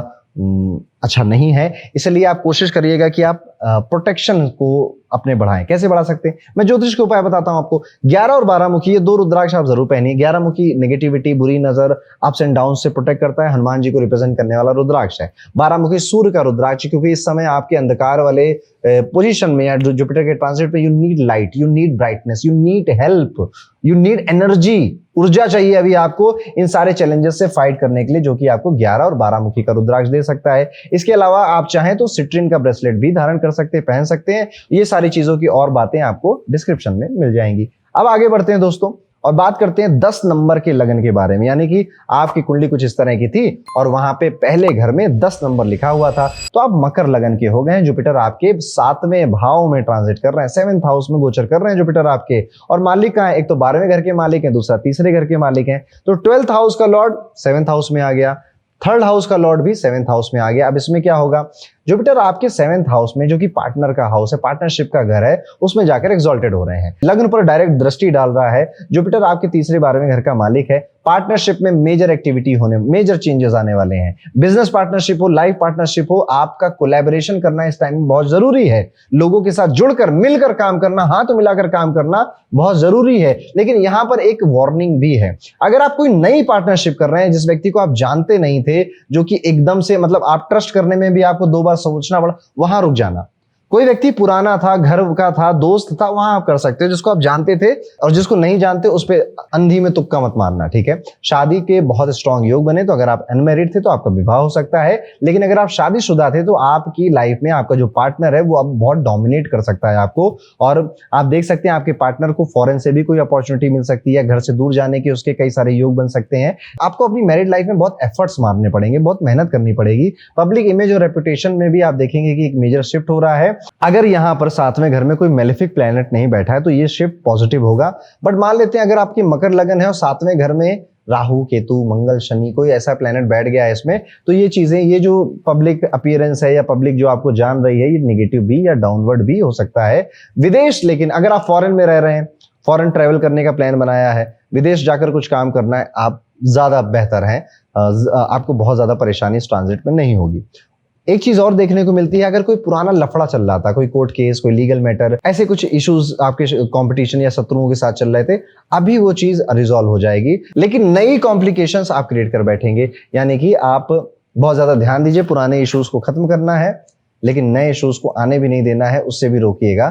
अच्छा नहीं है, इसलिए आप कोशिश करिएगा कि आप प्रोटेक्शन को अपने बढ़ाएं। कैसे बढ़ा सकते हैं, मैं ज्योतिष के उपाय बताता हूं आपको। 11 और 12 मुखी ये 2 रुद्राक्ष आप जरूर पहनिए। 11 मुखी नेगेटिविटी, बुरी नजर, अप्स एंड डाउन से प्रोटेक्ट करता है, हनुमान जी को रिप्रेजेंट करने वाला रुद्राक्ष है। 12 मुखी सूर्य का रुद्राक्ष, क्योंकि इस समय आपके अंधकार वाले पोजीशन में या जुपिटर के ट्रांजिट पे you need light, you need brightness, you need help, you need energy, ऊर्जा चाहिए अभी आपको इन सारे चैलेंजेस से फाइट करने के लिए, जो कि आपको 11 और 12 मुखी का रुद्राक्ष दे सकता है। इसके अलावा आप चाहें तो सिट्रिन का ब्रेसलेट भी धारण कर सकते हैं, पहन सकते हैं। ये सारी चीजों की और बातें आपको डिस्क्रिप्शन में मिल जाएंगी। अब आगे बढ़ते हैं दोस्तों, और बात करते हैं 10 नंबर के लगन के बारे में। यानी कि आपकी कुंडली कुछ इस तरह की थी और वहां पे पहले घर में 10 नंबर लिखा हुआ था, तो आप मकर लगन के हो गए हैं। जुपिटर आपके 7वें भाव में ट्रांजिट कर रहे हैं, 7th हाउस में गोचर कर रहे हैं जुपिटर आपके। और मालिक कहां है, एक तो 12वें घर के मालिक है, दूसरा तीसरे घर के मालिक है। तो 12th हाउस का लॉर्ड 7th हाउस में आ गया, 3rd हाउस का लॉर्ड भी 7th हाउस में आ गया। अब इसमें क्या होगा, जुपिटर आपके 7th हाउस में, जो कि पार्टनर का हाउस है, पार्टनरशिप का घर है, उसमें जाकर एक्सॉल्टेड हो रहे हैं। लग्न पर डायरेक्ट दृष्टि डाल रहा है। जुपिटर आपके 3रे 12वें घर का मालिक है। पार्टनरशिप में मेजर एक्टिविटी होने, मेजर चेंजेस आने वाले हैं। बिजनेस पार्टनरशिप हो, लाइफ पार्टनरशिप हो, आपका कोलैबोरेशन करना इस टाइम में बहुत जरूरी है। लोगों के साथ जुड़कर, मिलकर काम करना, हाथ मिलाकर काम करना बहुत जरूरी है। लेकिन यहां पर एक वार्निंग भी है। अगर आप कोई नई पार्टनरशिप कर रहे हैं, जिस व्यक्ति को आप जानते नहीं थे, जो कि एकदम से मतलब आप ट्रस्ट करने में भी आपको 2 बार सोचना पड़ा, वहां रुक जाना। कोई व्यक्ति पुराना था, घर का था, दोस्त था, वहां आप कर सकते हो। जिसको आप जानते थे और जिसको नहीं जानते, उस पे अंधी में तुक्का मत मारना, ठीक है। शादी के बहुत स्ट्रांग योग बने, तो अगर आप अनमैरिड थे तो आपका विवाह हो सकता है। लेकिन अगर आप शादीशुदा थे तो आपकी लाइफ में आपका जो पार्टनर है वो अब बहुत डोमिनेट कर सकता है आपको। और आप देख सकते हैं आपके पार्टनर को फॉरेन से भी कोई अपॉर्चुनिटी मिल सकती है, घर से दूर जाने के उसके कई सारे योग बन सकते हैं। आपको अपनी मैरिड लाइफ में बहुत एफर्ट्स मारने पड़ेंगे, बहुत मेहनत करनी पड़ेगी। पब्लिक इमेज और रेपुटेशन में भी आप देखेंगे कि एक मेजर शिफ्ट हो रहा है। अगर यहां पर 7वें घर में कोई मेलेफिक प्लैनेट नहीं बैठा है तो ये शिफ्ट पॉजिटिव होगा। बट मान लेते हैं अगर आपकी मकर लगन है और 7वें घर में राहु, केतु, मंगल, शनि, कोई ऐसा प्लैनेट बैठ गया है इसमें, तो ये चीजें, ये जो पब्लिक अपीयरेंस है या पब्लिक जो आपको जान रही है, ये नेगेटिव भी या डाउनवर्ड भी हो सकता है। विदेश, लेकिन अगर आप फॉरेन में रह रहे हैं, फॉरेन ट्रेवल करने का प्लान बनाया है, विदेश जाकर कुछ काम करना है, आप ज्यादा बेहतर हैं, आपको बहुत ज्यादा परेशानी इस ट्रांजिट में नहीं होगी। एक चीज और देखने को मिलती है, अगर कोई पुराना लफड़ा चल रहा था, कोई कोर्ट केस, कोई लीगल मैटर, ऐसे कुछ इश्यूज आपके कंपटीशन या शत्रुओं के साथ चल रहे थे, अभी वो चीज रिजॉल्व हो जाएगी। लेकिन नई कॉम्प्लिकेशंस आप क्रिएट कर बैठेंगे। यानी कि आप बहुत ज्यादा ध्यान दीजिए, पुराने इश्यूज को खत्म करना है, लेकिन नए इश्यूज को आने भी नहीं देना है, उससे भी रोकिएगा।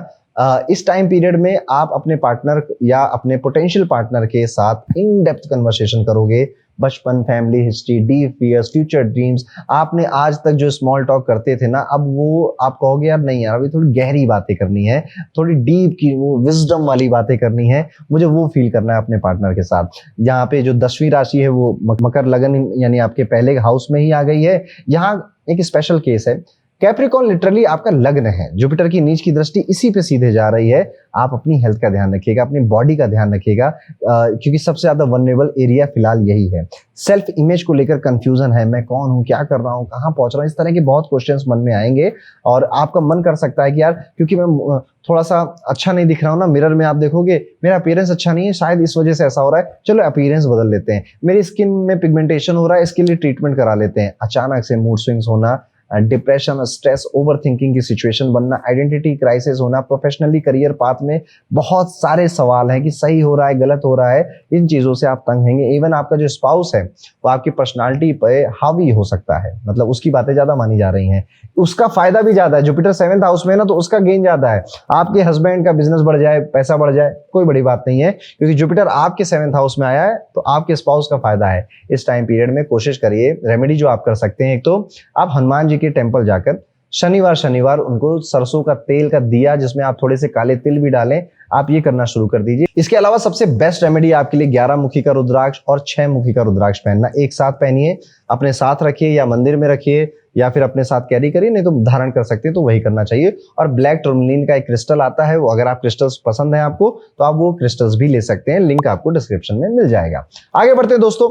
इस टाइम पीरियड में आप अपने पार्टनर या अपने पोटेंशियल पार्टनर के साथ इन डेप्थ कन्वर्सेशन करोगे। बचपन, family history, deep fears, future dreams, आपने आज तक जो स्मॉल टॉक करते थे ना, अब वो आप कहोगे यार नहीं यार, अभी थोड़ी गहरी बातें करनी है, थोड़ी डीप की वो विजडम वाली बातें करनी है, मुझे वो फील करना है अपने पार्टनर के साथ। यहाँ पे जो 10वीं राशि है वो मकर लगन यानी आपके पहले हाउस में ही आ गई है। यहाँ एक स्पेशल केस है, कैप्रिकॉर्न लिटरली आपका लग्न है, जुपिटर की नीच की दृष्टि इसी पे सीधे जा रही है। आप अपनी हेल्थ का ध्यान रखिएगा, अपनी बॉडी का ध्यान रखिएगा, क्योंकि सबसे ज्यादा वल्नरेबल एरिया फिलहाल यही है। सेल्फ इमेज को लेकर कंफ्यूजन है, मैं कौन हूँ, क्या कर रहा हूँ, कहाँ पहुंच रहा हूँ, इस तरह के बहुत क्वेश्चंस मन में आएंगे और आपका मन कर सकता है कि यार क्योंकि मैं थोड़ा सा अच्छा नहीं दिख रहा हूँ ना, मिरर में आप देखोगे मेरा अपीयरेंस अच्छा नहीं है, शायद इस वजह से ऐसा हो रहा है, चलो अपीयरेंस बदल लेते हैं। मेरी स्किन में पिगमेंटेशन हो रहा है, इसके लिए ट्रीटमेंट करा लेते हैं। अचानक से मूड स्विंग्स होना, डिप्रेशन, स्ट्रेस, ओवर थिंकिंग की सिचुएशन बनना, आइडेंटिटी क्राइसिस होना, प्रोफेशनली करियर पाथ में बहुत सारे सवाल हैं कि सही हो रहा है, गलत हो रहा है, इन चीजों से आप तंग हैंगे। इवन आपका जो स्पाउस है वो आपकी पर्सनालिटी पे हावी हो सकता है, मतलब उसकी बातें ज्यादा मानी जा रही हैं, उसका फायदा भी ज्यादा है। जुपिटर 7th हाउस में है ना, तो उसका गेन ज्यादा है। आपके हस्बैंड का बिजनेस बढ़ जाए, पैसा बढ़ जाए, कोई बड़ी बात नहीं है, क्योंकि जुपिटर आपके 7th हाउस में आया है, तो आपके स्पाउस का फायदा है। इस टाइम पीरियड में कोशिश करिए, रेमेडी जो आप कर सकते हैं, एक तो आप हनुमान जी के टेम्पल जाकर शनिवार उनको सरसों का तेल का दिया जिसमें आप थोड़े से काले तिल भी डालें, आप ये करना शुरू कर दीजिए। इसके अलावा सबसे बेस्ट रेमेडी आपके लिए 11 मुखी का रुद्राक्ष और 6 मुखी का रुद्राक्ष पहनना। एक साथ पहनिए, अपने साथ रखिए या मंदिर में रखिए या फिर अपने साथ कैरी करिए, नहीं तो धारण कर सकते हैं तो वही करना चाहिए। और ब्लैक टर्मलिन का एक क्रिस्टल आता है, वो अगर आप क्रिस्टल्स पसंद है आपको तो आप वो क्रिस्टल्स भी ले सकते हैं, लिंक आपको डिस्क्रिप्शन में मिल जाएगा। आगे बढ़ते हैं दोस्तों,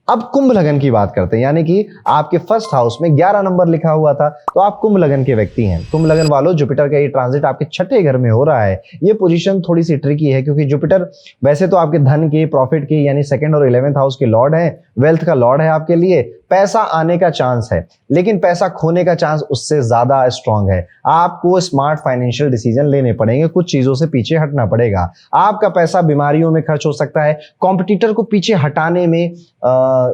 अब कुंभ लगन की बात करते हैं, यानी कि आपके फर्स्ट हाउस में 11 नंबर लिखा हुआ था, तो आप कुंभ लगन के व्यक्ति हैं। कुंभ लगन वालों, जुपिटर का ये ट्रांजिट आपके छठे घर में हो रहा है। ये पोजीशन थोड़ी सी ट्रिकी है, क्योंकि जुपिटर वैसे तो आपके धन के, प्रॉफिट के, यानी 2nd और 11th हाउस के लॉर्ड हैं, वेल्थ का लॉर्ड है आपके लिए। पैसा आने का चांस है, लेकिन पैसा खोने का चांस उससे ज्यादा स्ट्रांग है। आपको स्मार्ट फाइनेंशियल डिसीजन लेने पड़ेंगे, कुछ चीजों से पीछे हटना पड़ेगा। आपका पैसा बीमारियों में खर्च हो सकता है, कॉम्पिटिटर को पीछे हटाने में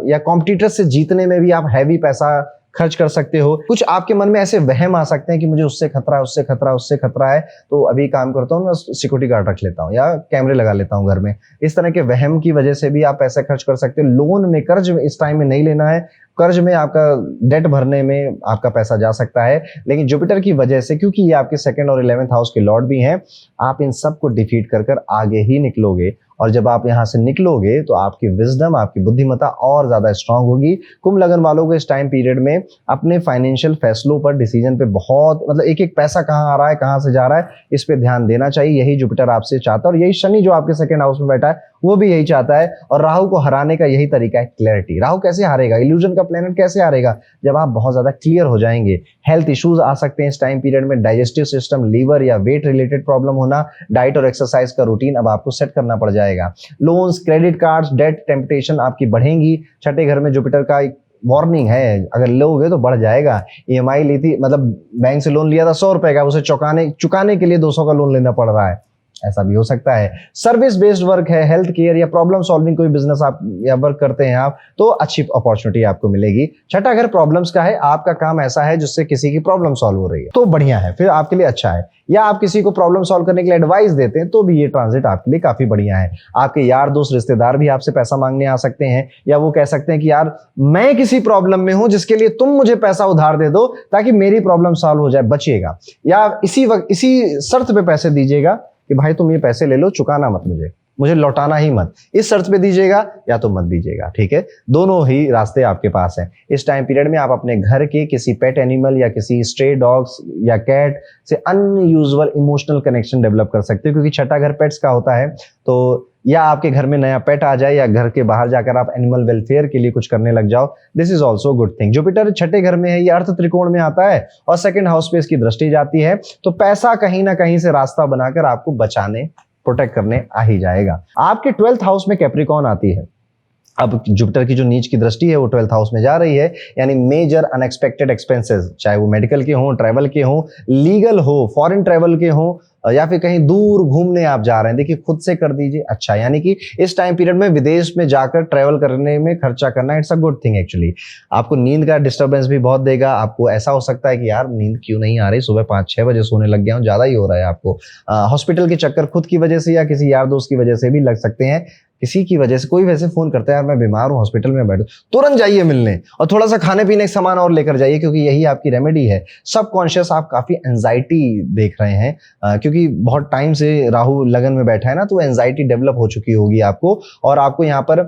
या कॉम्पिटिटर से जीतने में भी आप हैवी पैसा खर्च कर सकते हो। कुछ आपके मन में ऐसे वहम आ सकते हैं कि मुझे उससे खतरा है, उससे खतरा है, उससे खतरा है, तो अभी काम करता हूँ, मैं सिक्योरिटी गार्ड रख लेता हूँ या कैमरे लगा लेता हूँ घर में। इस तरह के वहम की वजह से भी आप पैसे खर्च कर सकते हो। लोन में, कर्ज में इस टाइम में नहीं लेना है, कर्ज में आपका डेट भरने में आपका पैसा जा सकता है। लेकिन जुपिटर की वजह से, क्योंकि ये आपके 2nd और 11th हाउस के लॉर्ड भी हैं, आप इन सब को डिफीट कर कर आगे ही निकलोगे। और जब आप यहां से निकलोगे तो आपकी विजडम, आपकी बुद्धिमत्ता और ज्यादा स्ट्रांग होगी। कुंभ लगन वालों को इस टाइम पीरियड में अपने फाइनेंशियल फैसलों पर, डिसीजन पे बहुत, मतलब एक एक पैसा कहाँ आ रहा है, कहाँ से जा रहा है, इस पे ध्यान देना चाहिए। यही जुपिटर आपसे चाहता है, और यही शनि जो आपके 2nd हाउस में बैठा है वो भी यही चाहता है। और राहु को हराने का यही तरीका है, क्लैरिटी। राहु कैसे हारेगा, इल्यूजन का प्लेनेट कैसे हारेगा, जब आप बहुत ज्यादा क्लियर हो जाएंगे। हेल्थ इश्यूज आ सकते हैं इस टाइम पीरियड में, डाइजेस्टिव सिस्टम, लीवर या वेट रिलेटेड प्रॉब्लम होना, डाइट और एक्सरसाइज का रूटीन अब आपको सेट करना पड़ जाएगा। Loans, credit cards, debt temptation आपकी बढ़ेंगी। छठे घर में जुपिटर का एक वार्निंग है, अगर लोगे तो बढ़ जाएगा। ईएमआई ली थी, मतलब बैंक से लोन लिया था 100 रुपए का, उसे चुकाने के लिए 200 का लोन लेना पड़ रहा है, ऐसा भी हो सकता है। सर्विस बेस्ड वर्क है, हेल्थ केयर या प्रॉब्लम सॉल्विंग कोई बिजनेस आप या वर्क करते हैं आप, तो अच्छी अपॉर्चुनिटी आपको मिलेगी। छठा घर प्रॉब्लम्स का है, आपका काम ऐसा है जिससे किसी की प्रॉब्लम सॉल्व हो रही है, तो बढ़िया है, फिर आपके लिए अच्छा है। या आप किसी को प्रॉब्लम सॉल्व करने के लिए एडवाइस देते हैं, तो भी ये ट्रांजिट आपके लिए काफी बढ़िया है। आपके यार दोस्त, रिश्तेदार भी आपसे पैसा मांगने आ सकते हैं, या वो कह सकते हैं कि यार मैं किसी प्रॉब्लम में हूं जिसके लिए तुम मुझे पैसा उधार दे दो ताकि मेरी प्रॉब्लम सॉल्व हो जाए, बचिएगा। या इसी वक्त इसी शर्त पे पैसे दीजिएगा कि भाई तुम ये पैसे ले लो, चुकाना मत, मुझे लौटाना ही मत, इस शर्त पे दीजिएगा या तो मत दीजिएगा, ठीक है। दोनों ही रास्ते आपके पास हैं। इस टाइम पीरियड में आप अपने घर के किसी पेट एनिमल या किसी स्ट्रे डॉग्स या कैट से अनयूजुअल इमोशनल कनेक्शन डेवलप कर सकते हो, क्योंकि छठा घर पेट्स का होता है। तो या आपके घर में नया पेट आ जाए, या घर के बाहर जाकर आप एनिमल वेलफेयर के लिए कुछ करने लग जाओ, this is also good thing. Jupiter छठे घर में है, ये अर्थ त्रिकोण में आता है और 2nd हाउस पे इसकी दृष्टि जाती है, तो पैसा कहीं ना कहीं से रास्ता बनाकर आपको बचाने, प्रोटेक्ट करने आ ही जाएगा। आपके 12th हाउस में कैप्रिकॉर्न आती है। अब जुपिटर की जो नीच की दृष्टि है वो 12th हाउस में जा रही है, यानी मेजर अनएक्सपेक्टेड एक्सपेंसेस, चाहे वो मेडिकल के हों, ट्रैवल के हों, लीगल हो, फॉरेन ट्रैवल के हों, या फिर कहीं दूर घूमने आप जा रहे हैं, देखिए खुद से कर दीजिए, अच्छा। यानी कि इस टाइम पीरियड में विदेश में जाकर ट्रैवल करने में खर्चा करना, it's a good thing actually. आपको नींद का डिस्टर्बेंस भी बहुत देगा। आपको ऐसा हो सकता है कि यार नींद क्यों नहीं आ रही, सुबह 5-6 बजे सोने लग गया हूँ, ज्यादा ही हो रहा है आपको। हॉस्पिटल के चक्कर खुद की वजह से या किसी यार दोस्त की वजह से भी लग सकते हैं। किसी की वजह से कोई वैसे फोन करता है, यार मैं बीमार हूँ, हॉस्पिटल में बैठो, तुरंत जाइए मिलने, और थोड़ा सा खाने पीने का सामान और लेकर जाइए, क्योंकि यही आपकी रेमेडी है। सबकॉन्शियस आप काफी एंजाइटी देख रहे हैं, क्योंकि क्योंकि बहुत टाइम से राहु लगन में बैठा है ना, तो एंजाइटी डेवलप हो चुकी होगी आपको, और आपको यहाँ पर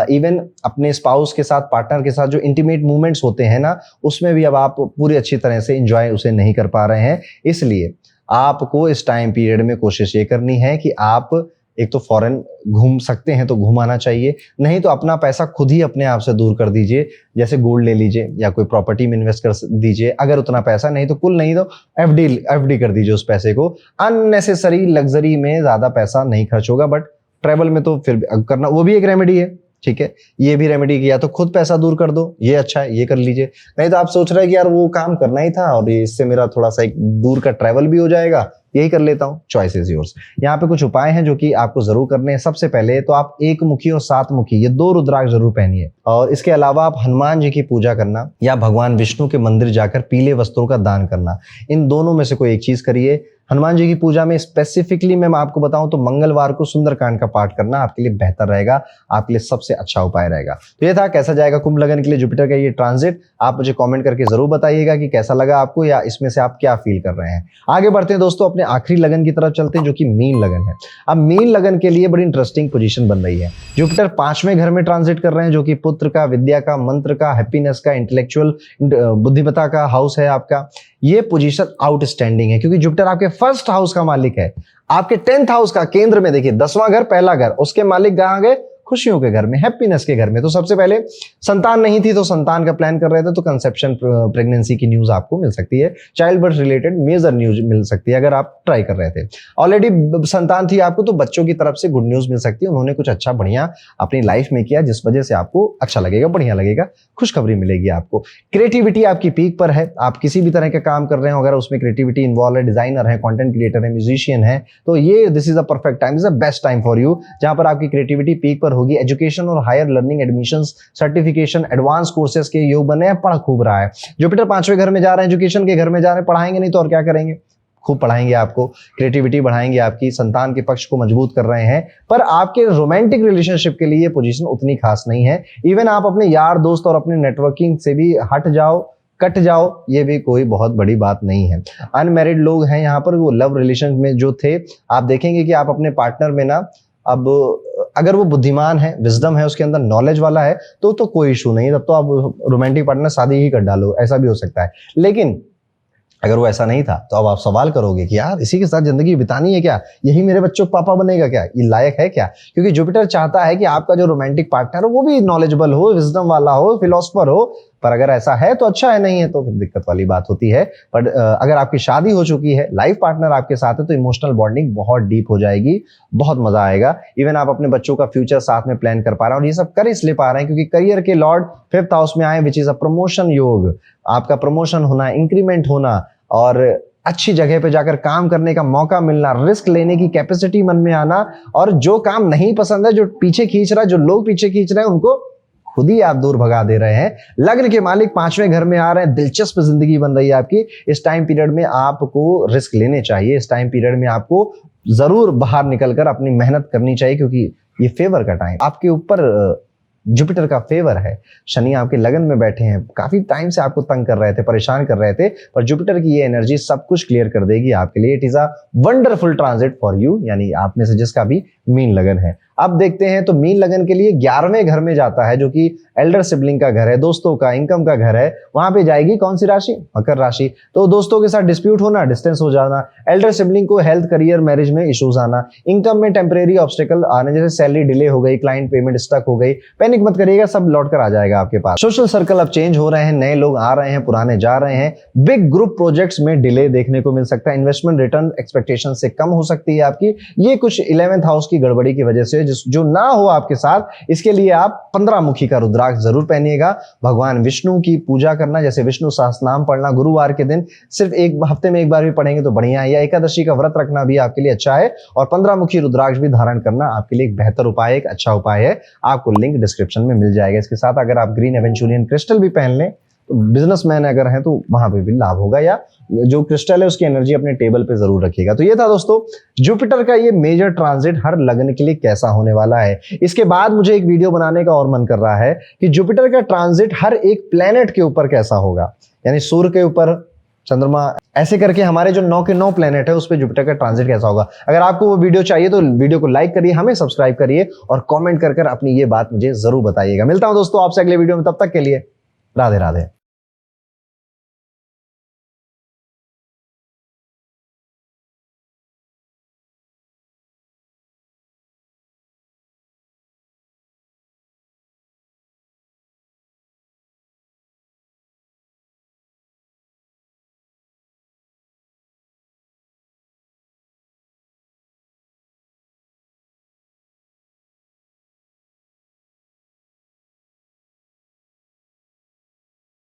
इवन अपने स्पाउस के साथ, पार्टनर के साथ जो इंटीमेट मूवमेंट्स होते हैं ना, उसमें भी अब आप पूरी अच्छी तरह से एंजॉय उसे नहीं कर पा रहे हैं। इसलिए आपको इस टाइम पीरियड में कोशिश ये करनी है कि आप एक तो फॉरेन घूम सकते हैं तो घुमाना चाहिए, नहीं तो अपना पैसा खुद ही अपने आप से दूर कर दीजिए। जैसे गोल्ड ले लीजिए या कोई प्रॉपर्टी में इन्वेस्ट कर दीजिए अगर उतना पैसा नहीं तो, कुल नहीं तो एफडी कर दीजिए उस पैसे को। अननेसेसरी लग्जरी में ज्यादा पैसा नहीं खर्च होगा, बट ट्रेवल में तो फिर करना, वो भी एक रेमेडी है, ठीक है। ये भी रेमेडी किया तो खुद पैसा दूर कर दो, ये अच्छा है, ये कर लीजिए। नहीं तो आप सोच रहे हैं कि यार वो काम करना ही था और इससे मेरा थोड़ा सा एक दूर का ट्रैवल भी हो जाएगा, यही कर लेता हूं। Choice is yours. यहाँ पे कुछ उपाय हैं जो कि आपको जरूर करने हैं। सबसे पहले तो आप एक मुखी और सात मुखी ये 2 रुद्राक्ष जरूर पहनिए, और इसके अलावा आप हनुमान जी की पूजा करना या भगवान विष्णु के मंदिर जाकर पीले वस्त्रों का दान करना, इन दोनों में से कोई एक चीज करिए। हनुमान जी की पूजा में स्पेसिफिकली मैं आपको बताऊं तो मंगलवार को सुंदरकांड का पाठ करना आपके लिए बेहतर रहेगा, आपके लिए सबसे अच्छा उपाय रहेगा। तो ये था कैसा जाएगा कुंभ लगन के लिए जुपिटर का ये ट्रांजिट। आप मुझे कमेंट करके जरूर बताइएगा कि कैसा लगा आपको, या इसमें से आप क्या फील कर रहे हैं। आगे बढ़ते हैं दोस्तों, अपने आखिरी लगन की तरफ चलते हैं जो कि मीन लगन है। अब मीन लगन के लिए बड़ी इंटरेस्टिंग पोजीशन बन रही है। जुपिटर 5वें घर में ट्रांजिट कर रहे हैं जो कि पुत्र का, विद्या का, मंत्र का, हैप्पीनेस का, इंटेलेक्चुअल बुद्धिमत्ता का हाउस है आपका। ये पोजीशन आउटस्टैंडिंग है क्योंकि जुपिटर आपके फर्स्ट हाउस का मालिक है, आपके 10th हाउस का केंद्र में। देखिए 10वां घर पहला घर, उसके मालिक कहां गए? खुशियों के घर में, हैप्पीनेस के घर में। तो सबसे पहले संतान नहीं थी तो संतान का प्लान कर रहे थे, तो कंसेप्शन प्रेगनेंसी की न्यूज आपको मिल सकती है, child birth related major news मिल सकती है। अगर आप ट्राई कर रहे थे, ऑलरेडी संतान थी आपको, तो बच्चों की तरफ से गुड न्यूज मिल सकती है। उन्होंने कुछ अच्छा बढ़िया अपनी लाइफ में किया जिस वजह से आपको अच्छा लगेगा, बढ़िया लगेगा, खुशखबरी मिलेगी आपको। क्रिएटिविटी आपकी पीक पर है, आप किसी भी तरह का काम कर रहे हो, अगर उसमें क्रिएटिविटी इन्वॉल्व है, डिजाइनर है, कंटेंट क्रिएटर है, म्यूजिशियन है, तो ये this is the perfect time, this is the best time for you, जहां पर आपकी क्रिएटिविटी पीक पर होगी। एजुकेशन और higher learning, admissions, certification, advance courses के योग बने हैं, पढ़ खूब रहा है। जुपिटर 5वें घर में जा रहे हैं, एजुकेशन के घर में जा रहे हैं, पढ़ाएंगे नहीं तो और क्या करेंगे, खूब पढ़ाएंगे आपको, क्रिएटिविटी बढ़ाएंगे आपकी, संतान के पक्ष को मजबूत कर रहे हैं। पर आपके रोमांटिक रिलेशनशिप के लिए ये पोजीशन उतनी खास नहीं है। इवन आप अपने यार दोस्त और अपने नेटवर्किंग से भी हट जाओ, कट जाओ, ये भी कोई बहुत बड़ी बात नहीं है। अनमैरिड लोग हैं यहाँ पर, वो लव रिलेशन में जो थे, आप देखेंगे कि आप अपने पार्टनर में ना, अब अगर वो बुद्धिमान है, विजडम है, उसके अंदर नॉलेज वाला है, तो कोई इशू नहीं, तब तो आप रोमांटिक पार्टनर शादी ही कर डालो, ऐसा भी हो सकता है। लेकिन अगर वो ऐसा नहीं था तो अब आप सवाल करोगे कि यार इसी के साथ जिंदगी बितानी है क्या, यही मेरे बच्चों का पापा बनेगा क्या, ये लायक है क्या? क्योंकि जुपिटर चाहता है कि आपका जो रोमांटिक पार्टनर हो वो भी नॉलेजेबल हो, विजडम वाला हो, फिलोसफर हो। पर अगर ऐसा है तो अच्छा है, नहीं है तो फिर दिक्कत वाली बात होती है। पर अगर आपकी शादी हो चुकी है, लाइफ पार्टनर आपके साथ है, तो इमोशनल बॉन्डिंग बहुत डीप हो जाएगी, बहुत मजा आएगा। इवन आप अपने बच्चों का फ्यूचर साथ में प्लान कर पा रहे हैं, और ये सब कर इसलिए पा रहे हैं क्योंकि करियर के लॉर्ड 5th हाउस में आए, विच इज अ प्रमोशन योग। आपका प्रमोशन होना, इंक्रीमेंट होना, और अच्छी जगह पे जाकर काम करने का मौका मिलना, रिस्क लेने की कैपेसिटी मन में आना, और जो काम नहीं पसंद है, जो पीछे खींच रहा है, जो लोग पीछे खींच रहे हैं, उनको खुद ही आप दूर भगा दे रहे हैं। लग्न के मालिक 5वें घर में आ रहे हैं, दिलचस्प जिंदगी बन रही है आपकी। इस टाइम पीरियड में आपको रिस्क लेने चाहिए, इस टाइम पीरियड में आपको जरूर बाहर निकलकर अपनी मेहनत करनी चाहिए, क्योंकि ये फेवर का टाइम आपके ऊपर, जुपिटर का फेवर है। शनि आपके लगन में बैठे हैं, काफी टाइम से आपको तंग कर रहे थे, परेशान कर रहे थे, पर जुपिटर की ये एनर्जी सब कुछ क्लियर कर देगी आपके लिए। It is a wonderful transit for you, यानी आप में से जिसका भी मीन लगन है। अब देखते हैं तो मीन लगन के लिए 11वें घर में जाता है जो कि एल्डर सिबलिंग का घर है, दोस्तों का, इनकम का घर है। वहां पे जाएगी कौन सी राशि? मकर राशि। तो दोस्तों के साथ डिस्प्यूट होना, डिस्टेंस हो जाना, एल्डर सिबलिंग को हेल्थ, करियर, मैरिज में इश्यूज आना, इनकम में टेम्परेरी ऑब्स्टेकल आने, जैसे सैलरी डिले हो गई, क्लाइंट पेमेंट स्टक हो गई। पैनिक मत करिएगा, सब लौट कर आ जाएगा आपके पास। सोशल सर्कल अब चेंज हो रहे हैं, नए लोग आ रहे हैं, पुराने जा रहे हैं। बिग ग्रुप प्रोजेक्ट्स में डिले देखने को मिल सकता है, इन्वेस्टमेंट रिटर्न एक्सपेक्टेशन से कम हो सकती है आपकी। ये कुछ 11th हाउस की गड़बड़ी की वजह से जो ना हो आपके साथ, इसके लिए आप 15 मुखी का रुद्राक्ष जरूर पहनिएगा। भगवान विष्णु की पूजा करना, जैसे विष्णु सहस्त्रनाम पढ़ना गुरुवार के दिन, सिर्फ एक हफ्ते में एक बार भी पढ़ेंगे तो बढ़िया है, या एकादशी का व्रत रखना भी आपके लिए अच्छा है, और 15 मुखी रुद्राक्ष भी धारण करना आपके लिए एक बेहतर उपाय है, एक अच्छा उपाय है। आपको लिंक डिस्क्रिप्शन में मिल जाएगा। इसके साथ अगर आप ग्रीन एवेंचुरियन क्रिस्टल भी पहन लें, तो बिजनेसमैन अगर हैं तो वहां पे भी लाभ होगा, या जो क्रिस्टल है उसकी एनर्जी अपने टेबल पे जरूर रखिएगा। तो ये था दोस्तों जुपिटर का ये मेजर ट्रांजिट हर लग्न के लिए कैसा होने वाला है। इसके बाद मुझे एक वीडियो बनाने का और मन कर रहा है कि जुपिटर का ट्रांजिट हर एक प्लेनेट के ऊपर कैसा होगा, यानी सूर्य के ऊपर, चंद्रमा, ऐसे करके हमारे जो 9 के 9 प्लेनेट है उस पे जुपिटर का ट्रांजिट कैसा होगा। अगर आपको वो वीडियो चाहिए तो वीडियो को लाइक करिए, हमें सब्सक्राइब करिए और कमेंट कर अपनी ये बात मुझे जरूर बताइएगा। मिलता हूं दोस्तों आपसे अगले वीडियो में, तब तक के लिए राधे राधे।